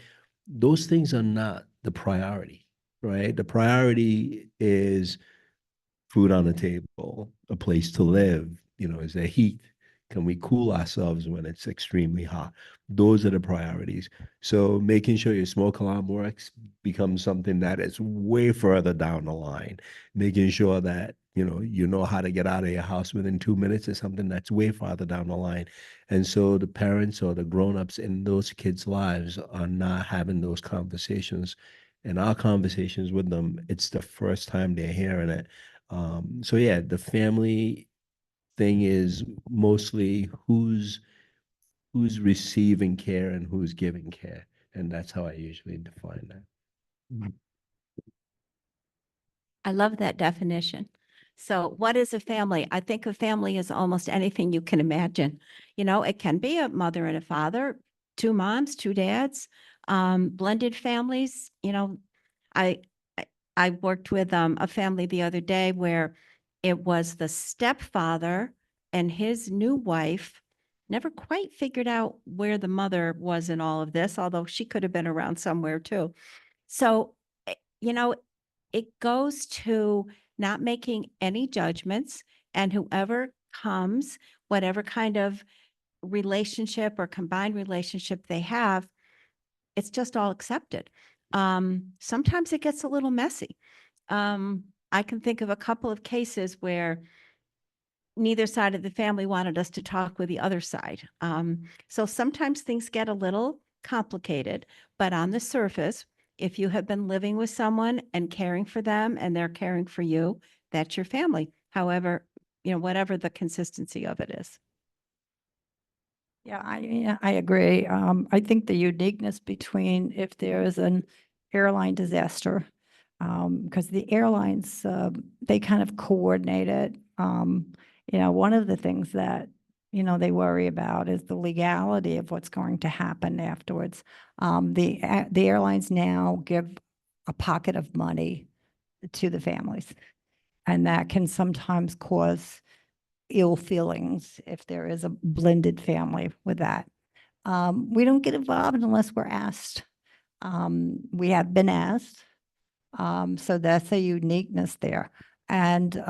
those things are not the priority, right? The priority is food on the table, a place to live, is there heat? Can we cool ourselves when it's extremely hot? Those are the priorities. So making sure your smoke alarm works becomes something that is way further down the line. Making sure that you know how to get out of your house within 2 minutes is something that's way farther down the line. And so the parents or the grown-ups in those kids' lives are not having those conversations. And our conversations with them, it's the first time they're hearing it. So yeah, the family thing is mostly who's receiving care and who's giving care, and that's how I usually define that. I love that definition. So what is a family? I think a family is almost anything you can imagine. It can be a mother and a father, two moms, two dads, blended families. I I worked with a family the other day where it was the stepfather and his new wife never quite figured out where the mother was in all of this, although she could have been around somewhere too. So, you know, it goes to not making any judgments, and whoever comes, whatever kind of relationship or combined relationship they have, it's just all accepted. Sometimes it gets a little messy. I can think of a couple of cases where neither side of the family wanted us to talk with the other side. So sometimes things get a little complicated, but on the surface, if you have been living with someone and caring for them and they're caring for you, that's your family. However, whatever the consistency of it is. Yeah, I agree. I think the uniqueness between if there is an airline disaster, because the airlines, they kind of coordinate it. One of the things that, they worry about is the legality of what's going to happen afterwards. The airlines now give a pocket of money to the families, and that can sometimes cause ill feelings if there is a blended family with that. We don't get involved unless we're asked. We have been asked. So that's a uniqueness there. And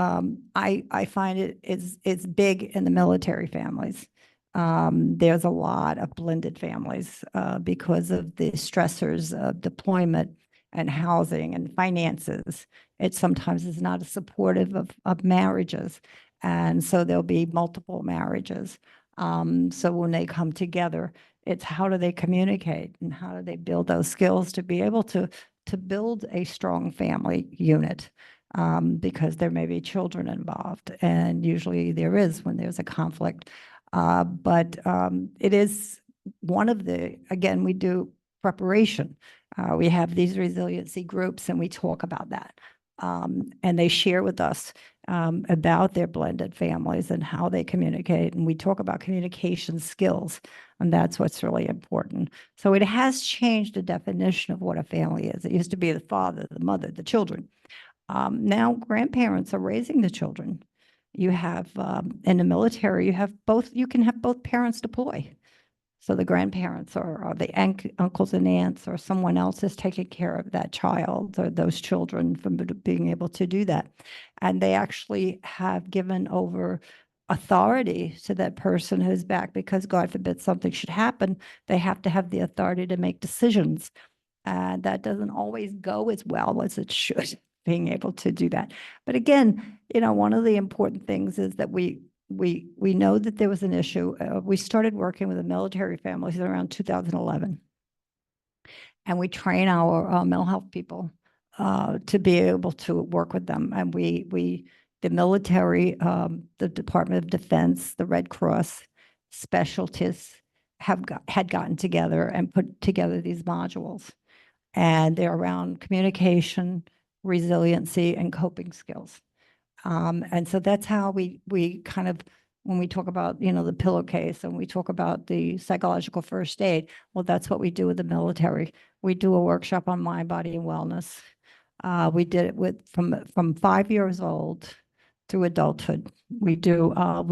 I find it's big in the military families. There's a lot of blended families because of the stressors of deployment and housing and finances. It sometimes is not as supportive of marriages. And so there'll be multiple marriages. So when they come together, it's how do they communicate and how do they build those skills to be able to build a strong family unit, because there may be children involved, and usually there is when there's a conflict. But it is one of the, again, we do preparation. We have these resiliency groups and we talk about that. And they share with us about their blended families and how they communicate. And we talk about communication skills, and that's what's really important. So it has changed the definition of what a family is. It used to be the father, the mother, the children. Now grandparents are raising the children. You have, in the military, you can have both parents deploy. So the grandparents or the uncles and aunts or someone else is taking care of that child or those children from being able to do that. And they actually have given over authority to that person who's back, because God forbid something should happen, they have to have the authority to make decisions. And that doesn't always go as well as it should, being able to do that. But again, one of the important things is that we know that there was an issue. We started working with the military families around 2011. And we train our mental health people to be able to work with them. And the military, the Department of Defense, the Red Cross, specialties had gotten together and put together these modules. And they're around communication, resiliency, and coping skills. And so that's how we kind of, when we talk about, the pillowcase and we talk about the psychological first aid, well, that's what we do with the military. We do a workshop on mind, body, and wellness. We did it from 5 years old through adulthood. We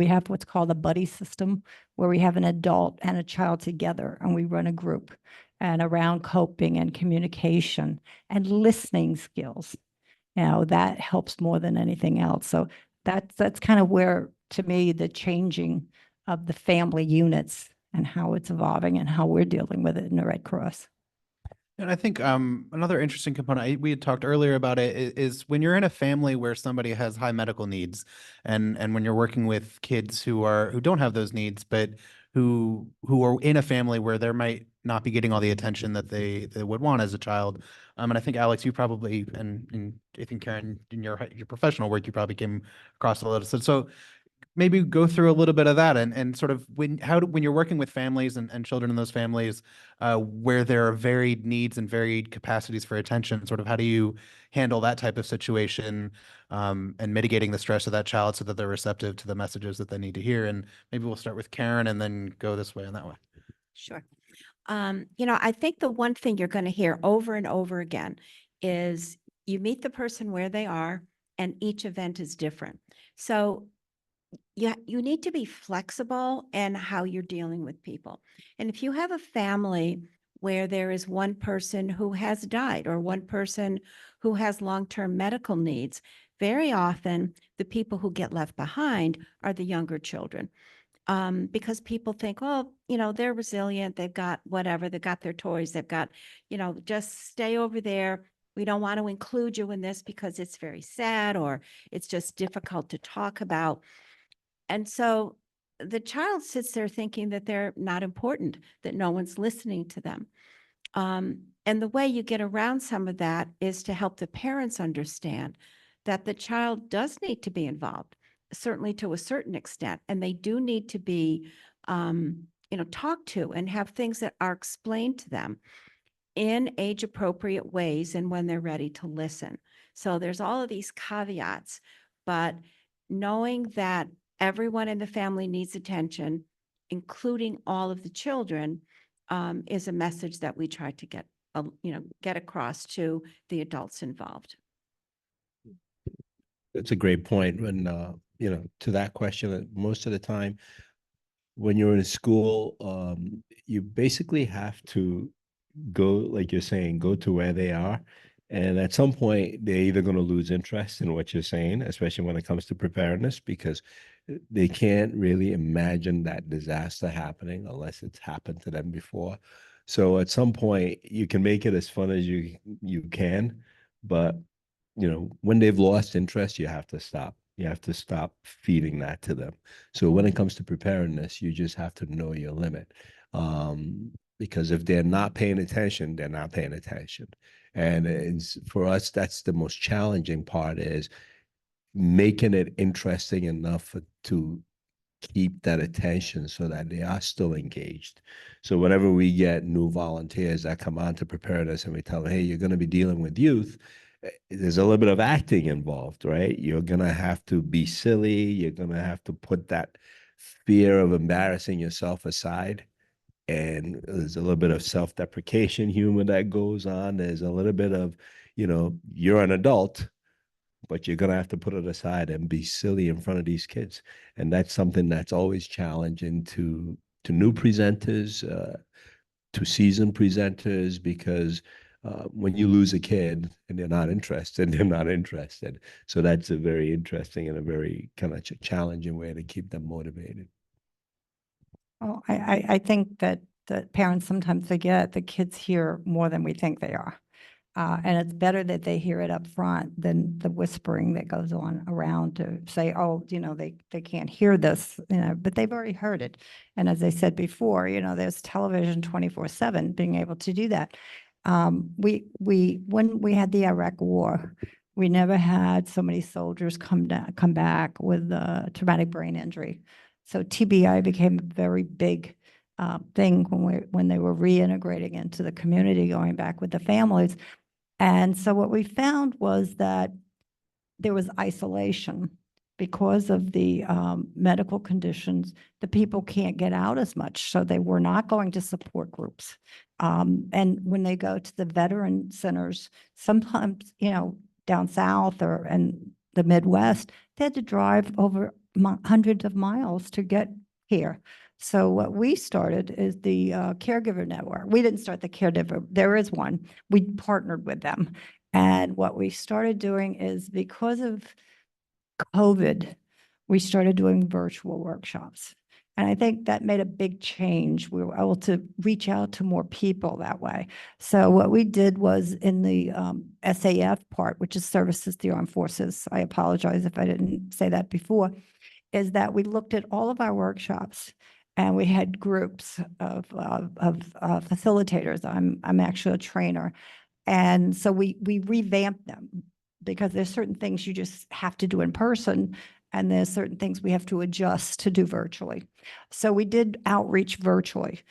have what's called a buddy system, where we have an adult and a child together and we run a group, and around coping and communication and listening skills. That helps more than anything else. So that's kind of where, to me, the changing of the family units and how it's evolving and how we're dealing with it in the Red Cross. And I think another interesting component, we had talked earlier about it, is when you're in a family where somebody has high medical needs, and when you're working with kids who don't have those needs, but who are in a family where they might not be getting all the attention that they would want as a child. And I think, Alex, you probably, and I think, Karen, in your professional work, you probably came across a lot of, so maybe go through a little bit of that, and sort of when you're working with families and children in those families where there are varied needs and varied capacities for attention, sort of how do you handle that type of situation, and mitigating the stress of that child so that they're receptive to the messages that they need to hear. And maybe we'll start with Karen and then go this way and that way. Sure. I think the one thing you're going to hear over and over again is you meet the person where they are, and each event is different. So you need to be flexible in how you're dealing with people. And if you have a family where there is one person who has died or one person who has long-term medical needs, very often the people who get left behind are the younger children. Because people think, well, they're resilient. They've got whatever, they've got their toys. They've got, just stay over there. We don't want to include you in this because it's very sad or it's just difficult to talk about. And so the child sits there thinking that they're not important, that no one's listening to them. And the way you get around some of that is to help the parents understand that the child does need to be involved, certainly to a certain extent, and they do need to be, talked to and have things that are explained to them in age-appropriate ways and when they're ready to listen. So there's all of these caveats, but knowing that everyone in the family needs attention, including all of the children, is a message that we try to get across to the adults involved. That's a great point. When, to that question, most of the time when you're in school, you basically have to go, like you're saying, go to where they are. And at some point, they're either going to lose interest in what you're saying, especially when it comes to preparedness, because they can't really imagine that disaster happening unless it's happened to them before. So at some point, you can make it as fun as you can, but when they've lost interest, you have to stop. You have to stop feeding that to them. So when it comes to preparedness, you just have to know your limit. Because if they're not paying attention, they're not paying attention. And for us, that's the most challenging part, is making it interesting enough to keep that attention so that they are still engaged. So whenever we get new volunteers that come on to Preparedness and we tell them, hey, you're going to be dealing with youth, there's a little bit of acting involved, right? You're going to have to be silly. You're going to have to put that fear of embarrassing yourself aside. And there's a little bit of self-deprecation humor that goes on. There's a little bit of, you're an adult, but you're going to have to put it aside and be silly in front of these kids. And that's something that's always challenging to new presenters, to seasoned presenters, because when you lose a kid and they're not interested, they're not interested. So that's a very interesting and a very kind of challenging way to keep them motivated. Oh, I think that parents sometimes forget the kids hear more than we think they are. And it's better that they hear it up front than the whispering that goes on around to say, oh, they can't hear this, but they've already heard it. And as I said before, there's television 24/7 being able to do that. When we had the Iraq War, we never had so many soldiers come back with traumatic brain injury. So TBI became a very big thing when they were reintegrating into the community, going back with the families. And so what we found was that there was isolation because of the medical conditions. The people can't get out as much, so they were not going to support groups. And when they go to the veteran centers, sometimes, down south and the Midwest, they had to drive over hundreds of miles to get here. So what we started is the caregiver network. We didn't start the caregiver. There is one. We partnered with them. And what we started doing is, because of COVID, we started doing virtual workshops. And I think that made a big change. We were able to reach out to more people that way. So what we did was, in the SAF part, which is Services to the Armed Forces, I apologize if I didn't say that before, is that we looked at all of our workshops and we had groups of facilitators. I'm actually a trainer. And so we revamped them, because there's certain things you just have to do in person, and there's certain things we have to adjust to do virtually. So we did outreach virtually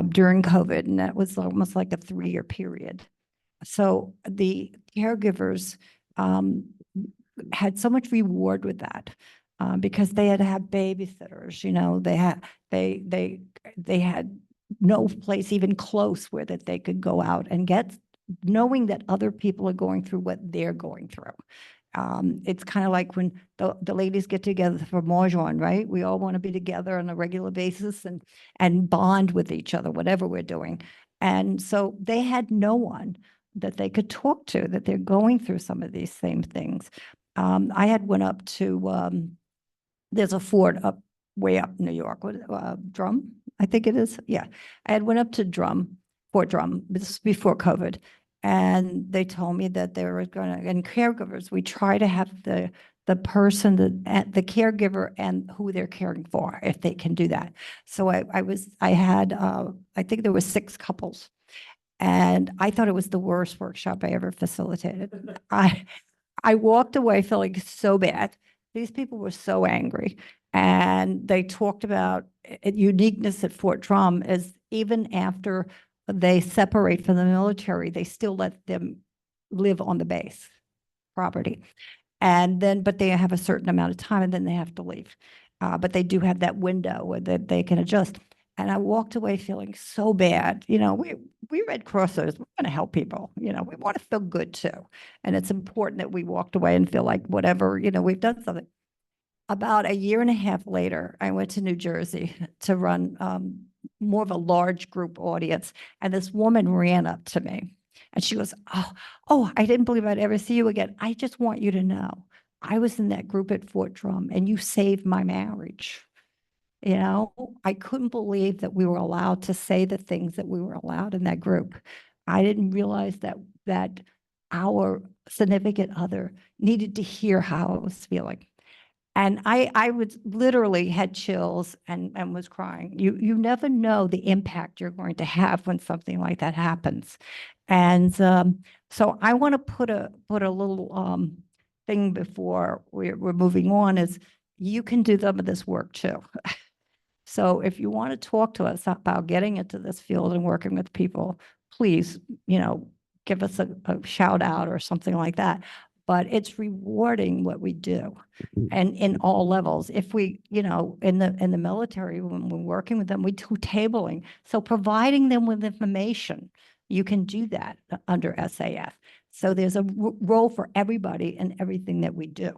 during COVID, and that was almost like a 3-year period. So the caregivers had so much reward with that, because they had to have babysitters. They had no place even close where that they could go out and get, knowing that other people are going through what they're going through. It's kind of like when the ladies get together for Mahjong, right? We all want to be together on a regular basis and bond with each other, whatever we're doing. And so they had no one that they could talk to, that they're going through some of these same things. I had went up to, there's a fort way up New York, Drum, I think it is. Yeah. I had went up to Fort Drum, this is before COVID. And they told me that they were going to, and caregivers, we try to have the person, the caregiver and who they're caring for, if they can do that. So I had, I think there was 6 couples, and I thought it was the worst workshop I ever facilitated. I walked away feeling so bad. These people were so angry, and they talked about uniqueness at Fort Drum is, even after they separate from the military, they still let them live on the base property. And then, but they have a certain amount of time and then they have to leave. But they do have that window where they can adjust. And I walked away feeling so bad. We Red Crossers, we want to help people. We want to feel good too. And it's important that we walked away and feel like whatever, we've done something. About a year and a half later, I went to New Jersey to run more of a large group audience. And this woman ran up to me and she goes, oh, I didn't believe I'd ever see you again. I just want you to know, I was in that group at Fort Drum and you saved my marriage. I couldn't believe that we were allowed to say the things that we were allowed in that group. I didn't realize that our significant other needed to hear how I was feeling. And I was literally had chills and was crying. You never know the impact you're going to have when something like that happens. And so I want to put a little thing before we're moving on is you can do some of this work too. So if you want to talk to us about getting into this field and working with people, please, give us a shout out or something like that. But it's rewarding what we do and in all levels. If we, in the military, when we're working with them, we do tabling. So providing them with information, you can do that under SAF. So there's a role for everybody in everything that we do.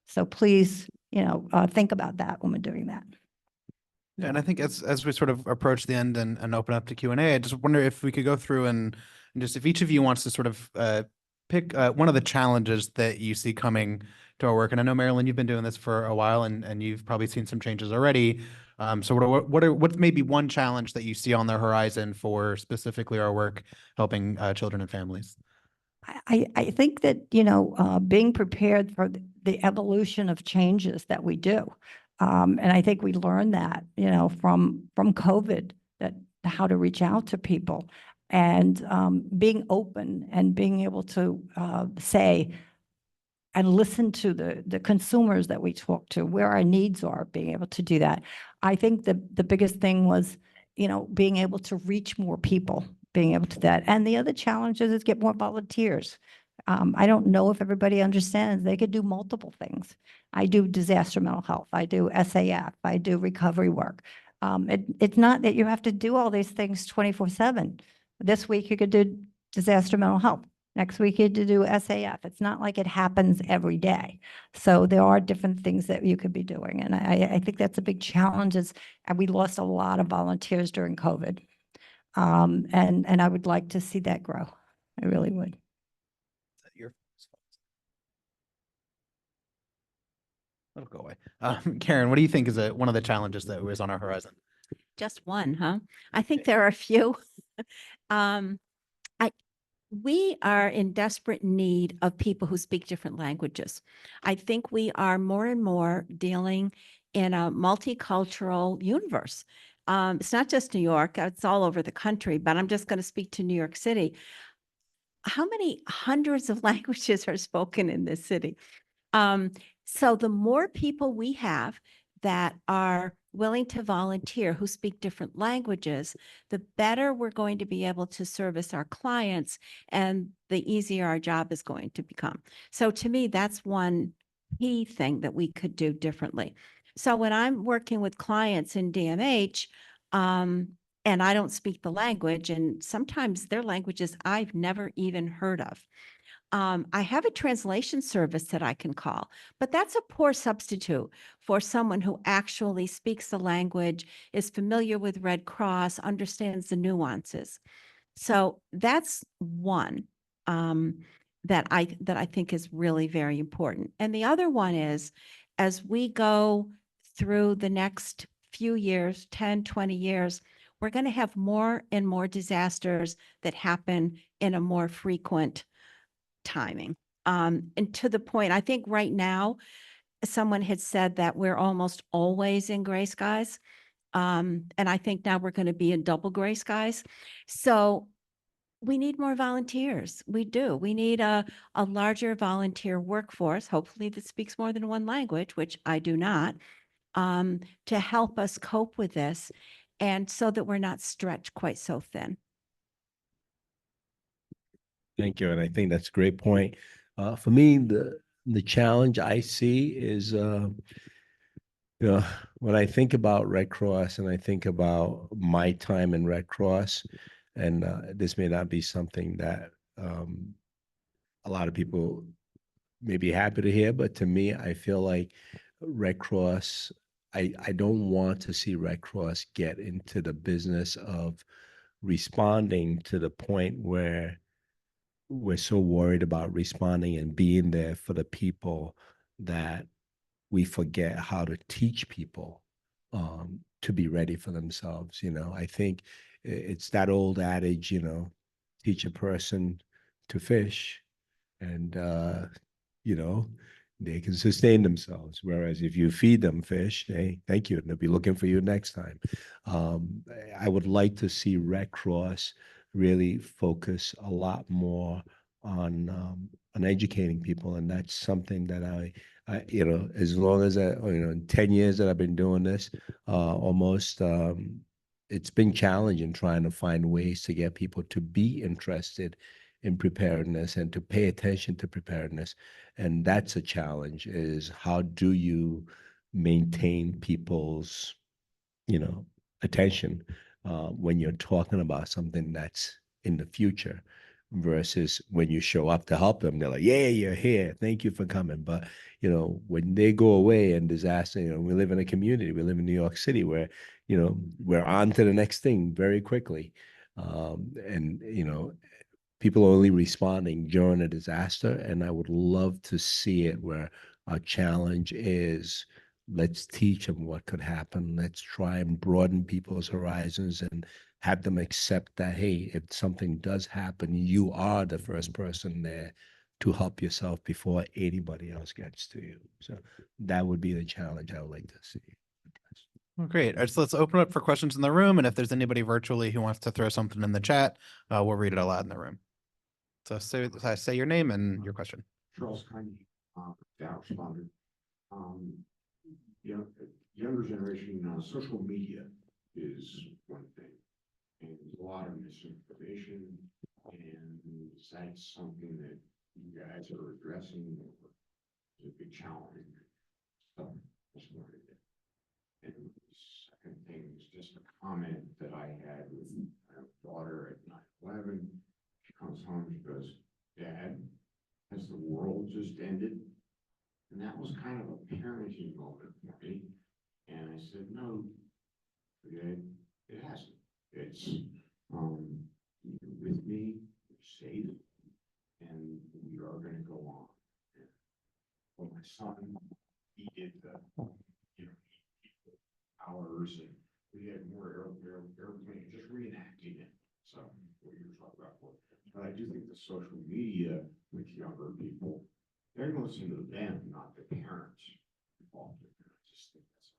So please, think about that when we're doing that. Yeah, and I think as we sort of approach the end and open up to Q&A, I just wonder if we could go through and just if each of you wants to sort of pick one of the challenges that you see coming to our work. And I know, Marilyn, you've been doing this for a while and you've probably seen some changes already. So what's maybe one challenge that you see on the horizon for specifically our work helping children and families? I think that, being prepared for the evolution of changes that we do. And I think we learned that, from COVID, that how to reach out to people and being open and being able to say and listen to the consumers that we talk to, where our needs are, being able to do that. I think the biggest thing was, being able to reach more people, being able to that. And the other challenge is get more volunteers. I don't know if everybody understands they could do multiple things. I do disaster mental health. I do SAF. I do recovery work. It's not that you have to do all these things 24/7. This week you could do disaster mental health. Next week you could do SAF. It's not like it happens every day. So there are different things that you could be doing. And I think that's a big challenge and we lost a lot of volunteers during COVID. And I would like to see that grow. I really would. Your That'll go away. Karen, what do you think is one of the challenges that was on our horizon? Just one, huh? I think there are a few. We are in desperate need of people who speak different languages. I think we are more and more dealing in a multicultural universe. It's not just New York, it's all over the country, but I'm just going to speak to New York City. How many hundreds of languages are spoken in this city? So the more people we have that are willing to volunteer who speak different languages, the better we're going to be able to service our clients and the easier our job is going to become. So to me, that's one key thing that we could do differently. So when I'm working with clients in DMH, and I don't speak the language, and sometimes their languages I've never even heard of. I have a translation service that I can call, but that's a poor substitute for someone who actually speaks the language, is familiar with Red Cross, understands the nuances. So that's one that I think is really very important. And the other one is, as we go through the next few years, 10, 20 years, we're going to have more and more disasters that happen in a more frequent timing. And to the point, I think right now, someone had said that we're almost always in gray skies. And I think now we're going to be in double gray skies. So we need more volunteers. We do. We need a larger volunteer workforce, hopefully that speaks more than one language, which I do not, to help us cope with this. And so that we're not stretched quite so thin. Thank you. And I think that's a great point. For me, the challenge I see is, when I think about Red Cross and I think about my time in Red Cross, and this may not be something that a lot of people may be happy to hear, but to me, I feel like Red Cross, I don't want to see Red Cross get into the business of responding to the point where we're so worried about responding and being there for the people that we forget how to teach people to be ready for themselves. I think it's that old adage, teach a person to fish and, they can sustain themselves. Whereas if you feed them fish, hey, thank you, and they'll be looking for you next time. I would like to see Red Cross really focus a lot more on educating people, and that's something that as long as in 10 years that I've been doing this, almost, it's been challenging trying to find ways to get people to be interested in preparedness and to pay attention to preparedness. And that's a challenge, is how do you maintain people's, attention when you're talking about something that's in the future versus when you show up to help them, they're like, yeah, you're here. Thank you for coming. But, when they go away in disaster, we live in a community, we live in New York City where, we're on to the next thing very quickly. And, people are only responding during a disaster. And I would love to see it where our challenge is, let's teach them what could happen. Let's try and broaden people's horizons and have them accept that, hey, if something does happen, you are the first person there to help yourself before anybody else gets to you. So that would be the challenge I would like to see. Well, great. All right, so let's open up for questions in the room. And if there's anybody virtually who wants to throw something in the chat, we'll read it aloud in the room. So say your name and your question. Charles Kindly, that responded. Younger generation, social media is one thing, and there's a lot of misinformation, and that's something that you guys are addressing. It's a big challenge. So that's what it is. And the second thing is just a comment that I had with my daughter at 9/11. She comes home, she goes, "Dad, has the world just ended?" And that was kind of a parenting moment for me. And I said, "No, it hasn't. It's you're with me, you're safe, and we are going to go on." And for my son, he did hours, and we had more airplanes just reenacting it. So what you were talking about. But I do think the social media with younger people, they're going to listen to them, not the parents involved in it. I just think that's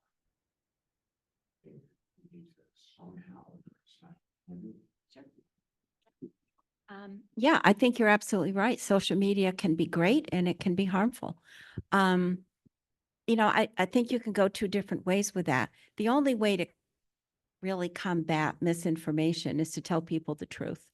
a thing we need to somehow address that. Yeah, I think you're absolutely right. Social media can be great and it can be harmful. I think you can go two different ways with that. The only way to really combat misinformation is to tell people the truth.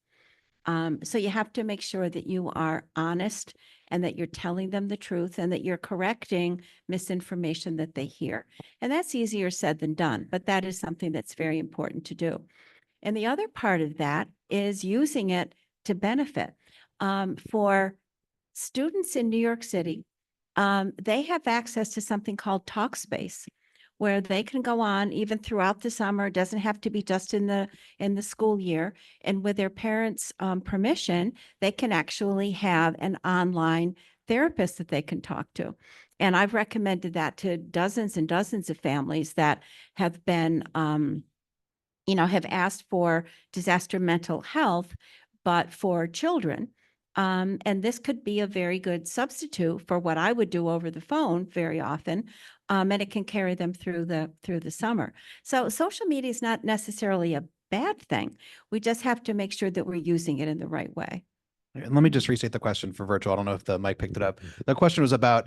So you have to make sure that you are honest and that you're telling them the truth and that you're correcting misinformation that they hear. And that's easier said than done, but that is something that's very important to do. And the other part of that is using it to benefit. For students in New York City, they have access to something called Talkspace, where they can go on even throughout the summer. It doesn't have to be just in the school year. And with their parents' permission, they can actually have an online therapist that they can talk to. And I've recommended that to dozens and dozens of families that have been, have asked for disaster mental health, but for children. And this could be a very good substitute for what I would do over the phone very often. And it can carry them through the summer. So social media is not necessarily a bad thing. We just have to make sure that we're using it in the right way. And let me just restate the question for virtual. I don't know if the mic picked it up. The question was about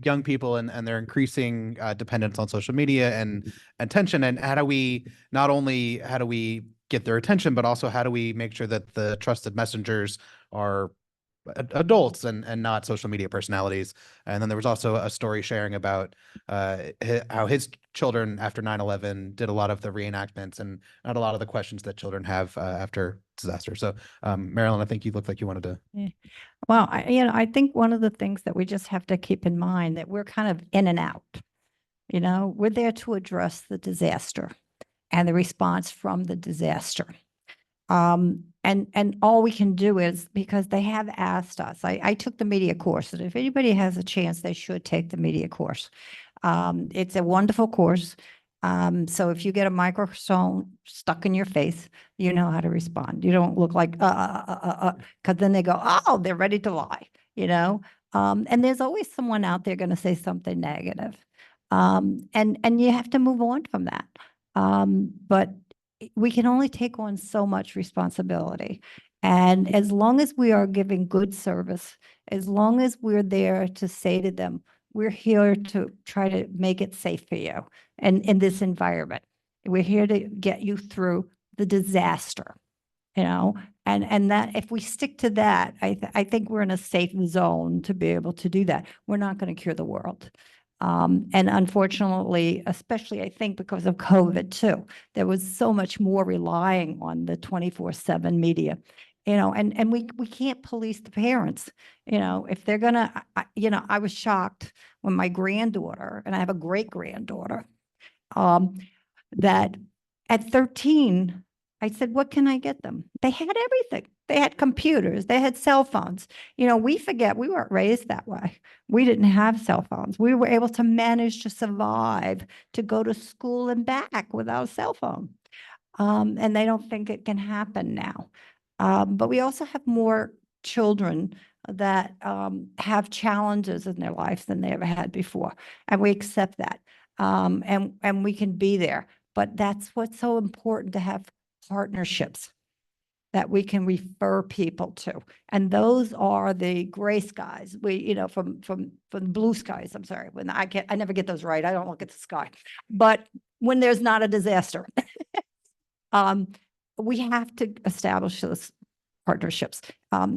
young people and their increasing dependence on social media and attention. And how do we get their attention, but also how do we make sure that the trusted messengers are adults and not social media personalities? And then there was also a story sharing about how his children after 9/11 did a lot of the reenactments and not a lot of the questions that children have after disaster. So Marilyn, I think you looked like you wanted to. Yeah. Well, I think one of the things that we just have to keep in mind that we're kind of in and out. We're there to address the disaster and the response from the disaster. And all we can do is, because they have asked us, I took the media course, and if anybody has a chance, they should take the media course. It's a wonderful course. So if you get a microphone stuck in your face, you know how to respond. You don't look like, because then they go, oh, they're ready to lie, And there's always someone out there going to say something negative. And you have to move on from that. But we can only take on so much responsibility. And as long as we are giving good service, as long as we're there to say to them, we're here to try to make it safe for you and in this environment. We're here to get you through the disaster, and that if we stick to that, I think we're in a safe zone to be able to do that. We're not going to cure the world. And unfortunately, especially I think because of COVID too, there was so much more relying on the 24/7 media, and we can't police the parents, if they're gonna, I was shocked when my granddaughter, and I have a great granddaughter, that at 13, I said, what can I get them? They had everything. They had computers, they had cell phones. We forget we weren't raised that way. We didn't have cell phones. We were able to manage to survive, to go to school and back without a cell phone. And they don't think it can happen now. But we also have more children that have challenges in their lives than they ever had before. And we accept that. And we can be there. But that's what's so important, to have partnerships that we can refer people to. And those are the gray skies. We, from blue skies, I'm sorry, when I never get those right. I don't look at the sky. But when there's not a disaster, we have to establish those partnerships.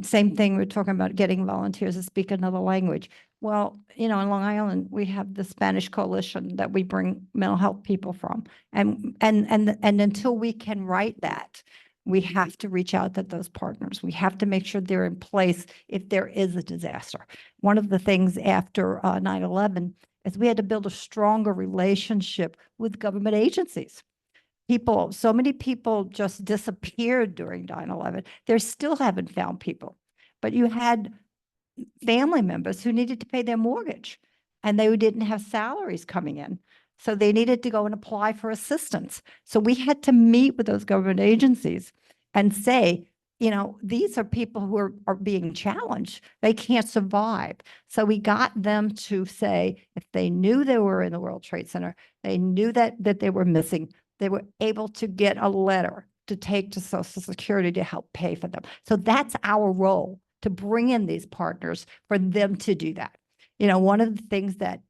Same thing, we're talking about getting volunteers to speak another language. Well, in Long Island, we have the Spanish Coalition that we bring mental health people from. And until we can write that, we have to reach out to those partners. We have to make sure they're in place if there is a disaster. One of the things after 9/11 is we had to build a stronger relationship with government agencies. So many people just disappeared during 9/11. They still haven't found people. But you had family members who needed to pay their mortgage, and they didn't have salaries coming in. So they needed to go and apply for assistance. So we had to meet with those government agencies and say, these are people who are being challenged. They can't survive. So we got them to say, if they knew they were in the World Trade Center, they knew that they were missing, they were able to get a letter to take to Social Security to help pay for them. So that's our role, to bring in these partners for them to do that. One of the things that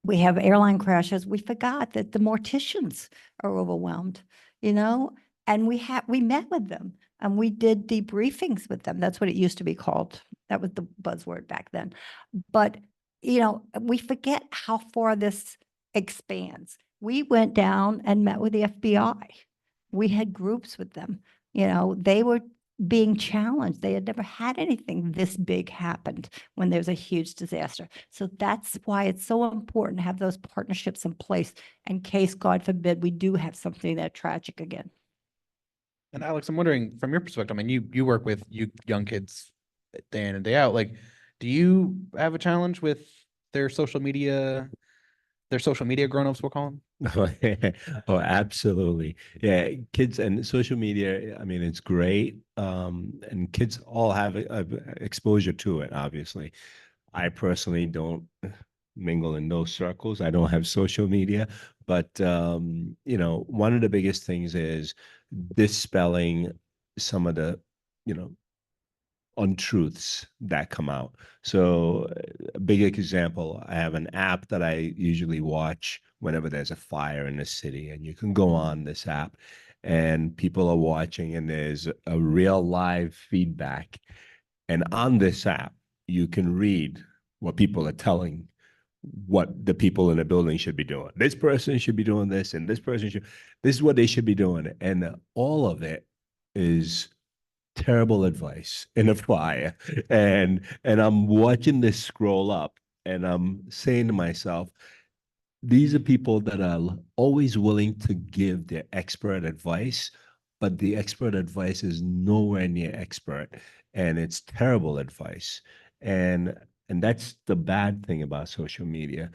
we have airline crashes, we forgot that the morticians are overwhelmed, and we met with them and we did debriefings with them. That's what it used to be called. That was the buzzword back then. But, we forget how far this expands. We went down and met with the FBI. We had groups with them. They were being challenged. They had never had anything this big happened when there's a huge disaster. So that's why it's so important to have those partnerships in place in case, God forbid, we do have something that tragic again. And Alex, I'm wondering, from your perspective, I mean, you work with young kids day in and day out. Like, do you have a challenge with their social media grown-ups, we'll call them? Oh, absolutely. Yeah, kids and social media, I mean, it's great. And kids all have exposure to it, obviously. I personally don't mingle in those circles. I don't have social media, but one of the biggest things is dispelling some of the, untruths that come out. So a big example, I have an app that I usually watch whenever there's a fire in the city, and you can go on this app and people are watching and there's a real live feedback. And on this app, you can read what people are telling what the people in the building should be doing. This person should be doing this, and this is what they should be doing. And all of it is terrible advice in a fire. And I'm watching this scroll up and I'm saying to myself, these are people that are always willing to give their expert advice, but the expert advice is nowhere near expert, and it's terrible advice. And that's the bad thing about social media.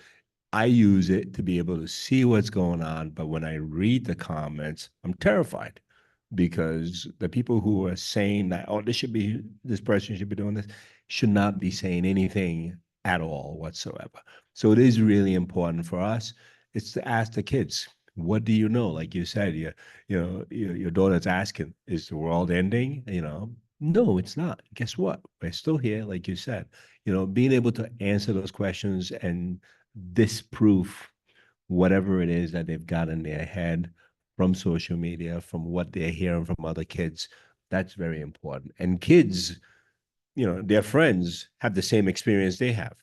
I use it to be able to see what's going on, but when I read the comments, I'm terrified, because the people who are saying that, oh, this person should be doing this, should not be saying anything at all whatsoever. So it is really important for us. It's to ask the kids, what do you know? Like you said, your daughter's asking, is the world ending? No, it's not. Guess what? We're still here, like you said. Being able to answer those questions and disprove whatever it is that they've got in their head from social media, from what they're hearing from other kids, that's very important. And kids, their friends have the same experience they have.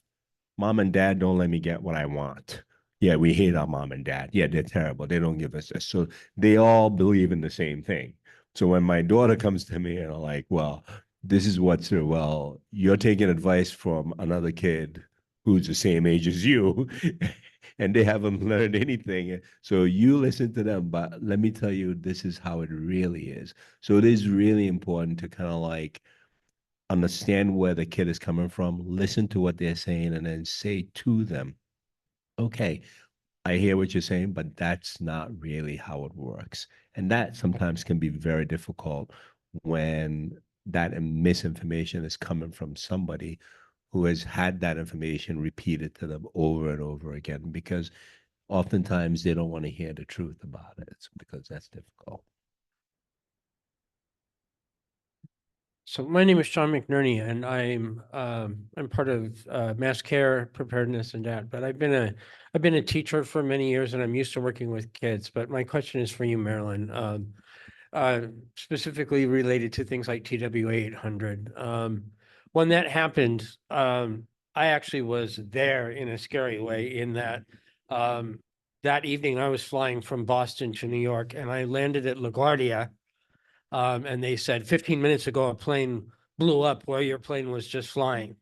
Mom and dad don't let me get what I want. Yeah, we hate our mom and dad. Yeah, they're terrible. They don't give us this. So they all believe in the same thing. So when my daughter comes to me and I'm like, well, this is what's true. Well, you're taking advice from another kid who's the same age as you, and they haven't learned anything. So you listen to them, but let me tell you, this is how it really is. So it is really important to kind of like understand where the kid is coming from, listen to what they're saying, and then say to them, okay, I hear what you're saying, but that's not really how it works. And that sometimes can be very difficult when that misinformation is coming from somebody who has had that information repeated to them over and over again, because oftentimes they don't want to hear the truth about it because that's difficult. So my name is Sean McNerney, and I'm part of Mass Care, Preparedness, and that. But I've been a teacher for many years, and I'm used to working with kids. But my question is for you, Marilyn, specifically related to things like TWA 800. When that happened, I actually was there in a scary way. In that that evening, I was flying from Boston to New York, and I landed at LaGuardia. And they said 15 minutes ago, a plane blew up where your plane was just flying.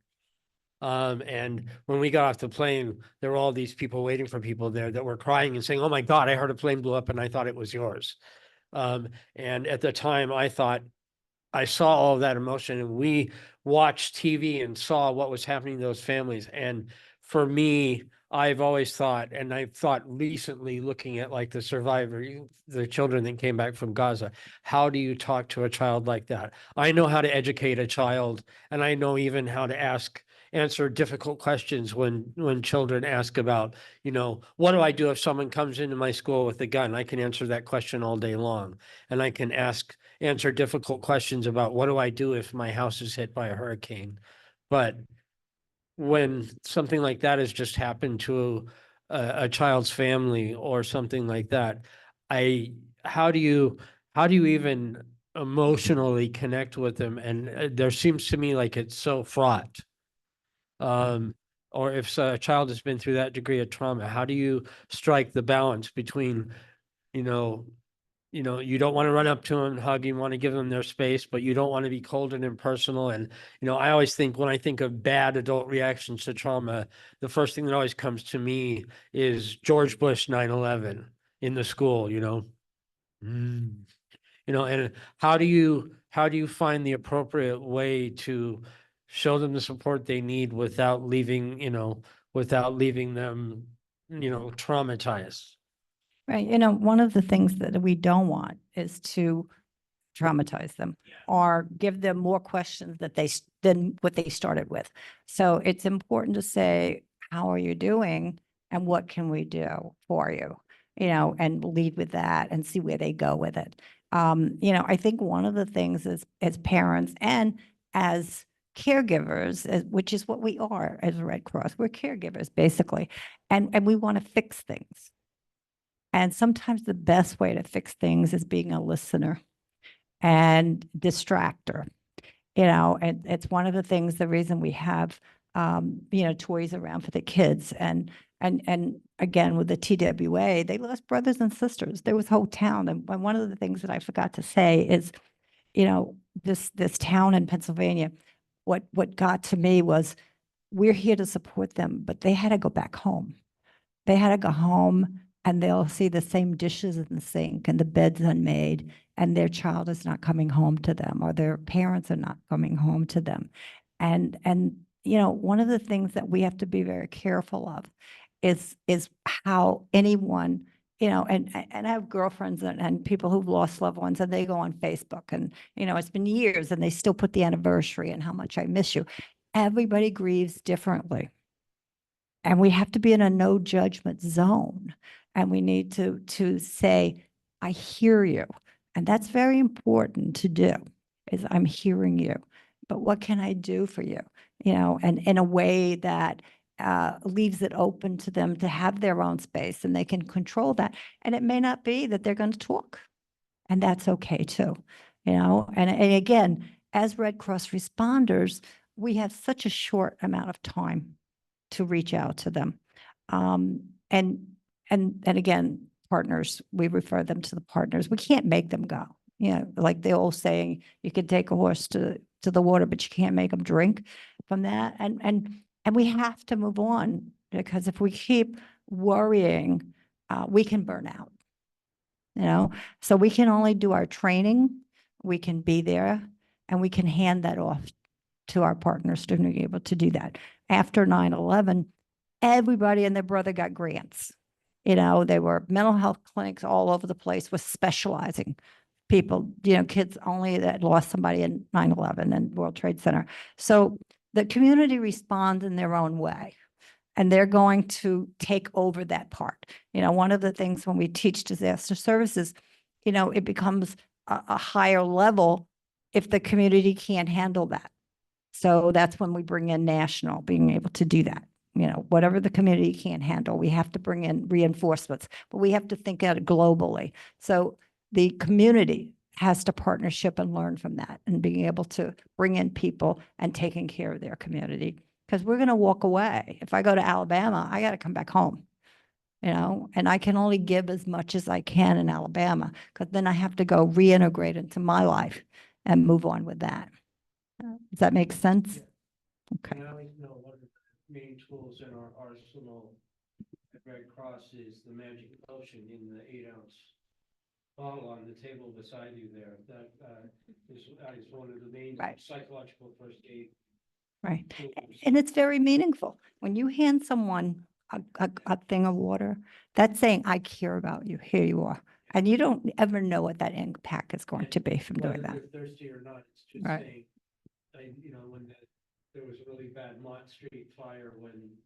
And when we got off the plane, there were all these people waiting for people there that were crying and saying, "Oh my God, I heard a plane blew up and I thought it was yours." And at the time I thought, I saw all of that emotion, and we watched TV and saw what was happening to those families. And for me, I've always thought, and I've thought recently looking at like the children that came back from Gaza, how do you talk to a child like that? I know how to educate a child, and I know even how to answer difficult questions when children ask about, what do I do if someone comes into my school with a gun? I can answer that question all day long. And I can answer difficult questions about what do I do if my house is hit by a hurricane. But when something like that has just happened to a child's family or something like that, how do you even emotionally connect with them? And there seems to me like it's so fraught. Or if a child has been through that degree of trauma, how do you strike the balance between, you don't want to run up to them and hug, you want to give them their space, but you don't want to be cold and impersonal. And, I always think when I think of bad adult reactions to trauma, the first thing that always comes to me is George Bush 9/11 in the school, and how do you find the appropriate way to show them the support they need without leaving them, traumatized? Right. One of the things that we don't want is to traumatize them or give them more questions than what they started with. So it's important to say, how are you doing and what can we do for you? And lead with that and see where they go with it. I think one of the things is as parents and as caregivers, which is what we are as Red Cross, we're caregivers basically, and we want to fix things. And sometimes the best way to fix things is being a listener and distractor. And it's one of the things, the reason we have, toys around for the kids. And again, with the TWA, they lost brothers and sisters. There was a whole town. And one of the things that I forgot to say is, this town in Pennsylvania, what got to me was we're here to support them, but they had to go back home. They had to go home and they'll see the same dishes in the sink and the bed's unmade and their child is not coming home to them or their parents are not coming home to them. And one of the things that we have to be very careful of is how anyone, and I have girlfriends and people who've lost loved ones and they go on Facebook and, it's been years and they still put the anniversary and how much I miss you. everybody grieves differently. And we have to be in a no judgment zone. And we need to say, I hear you. And that's very important to do, is I'm hearing you. But what can I do for you? You know, and in a way that leaves it open to them to have their own space and they can control that. And it may not be that they're going to talk. And that's okay too, you know? And again, as Red Cross responders, we have such a short amount of time to reach out to them. And again, partners, we refer them to the partners. We can't make them go. You know, like the old saying, you can take a horse to the water, but you can't make them drink from that. And we have to move on, because if we keep worrying, we can burn out. You know, so we can only do our training, we can be there, and we can hand that off to our partners to be able to do that. After 9/11, everybody and their brother got grants. You know, there were mental health clinics all over the place with specializing people, you know, kids only that lost somebody in 9/11 and World Trade Center. So the community responds in their own way. And they're going to take over that part. You know, one of the things when we teach disaster services, you know, it becomes a higher level if the community can't handle that. So that's when we bring in national, being able to do that. You know, whatever the community can't handle, we have to bring in reinforcements, but we have to think at it globally. So the community has to partnership and learn from that, and being able to bring in people and taking care of their community. Because we're going to walk away. If I go to Alabama, I got to come back home, you know, and I can only give as much as I can in Alabama, because then I have to go reintegrate into my life and move on with that. Does that make sense? Okay. And I like to know one of the main tools in our arsenal at Red Cross is the magic potion in the 8-ounce bottle on the table beside you there. That is one of the main Right. psychological first aid. Right. tools. And it's very meaningful. When you hand someone a thing of water, that's saying, I care about you. Here you are. And you don't ever know what that impact is going to be from doing Whether that. they're thirsty or not, it's just Right. saying, you know, when there was a really bad Mott Street fire when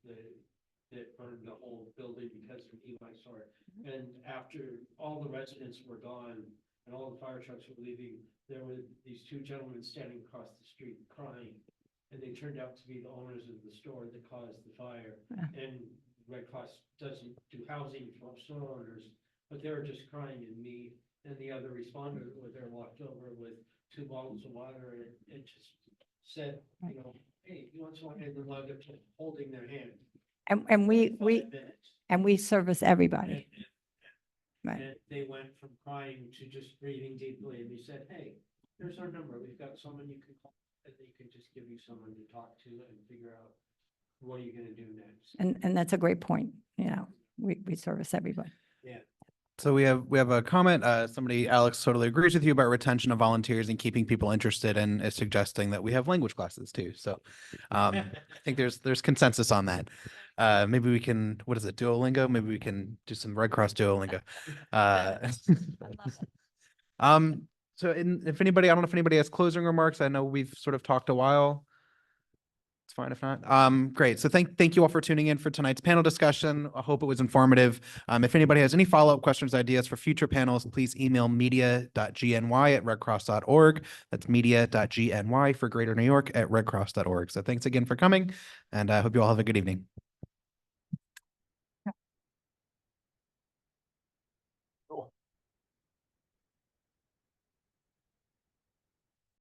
it burned the whole building because of Eli Sort. And after all the residents were gone and all the fire trucks were leaving, there were these two gentlemen standing across the street crying. And they turned out to be the owners of the store that caused the fire. Yeah. And Red Cross doesn't do housing for store owners, but they were just crying, and me and the other responder were there, walked over with 2 bottles of water, and it just said, you know, hey, you want some water? And then wound up just holding their hand. And we 5 minutes. we service everybody. Right. And they went from crying to just breathing deeply, and they said, hey, here's our number. We've got someone you can call, and they can just give you someone to talk to and figure out what are you gonna do next. And that's a great point. You know, we service everybody. Yeah. So we have a comment. Somebody, Alex, totally agrees with you about retention of volunteers and keeping people interested, and is suggesting that we have language classes too. So I think there's consensus on that. Maybe we can, what is it, Duolingo? Maybe we can do some Red Cross Duolingo. So if anybody, I don't know if anybody has closing remarks. I know we've sort of talked a while. It's fine if not. Great. So thank you all for tuning in for tonight's panel discussion. I hope it was informative. If anybody has any follow-up questions, ideas for future panels, please email media.gny@redcross.org. That's media.gny for Greater New York at redcross.org. So thanks again for coming, and I hope you all have a good evening.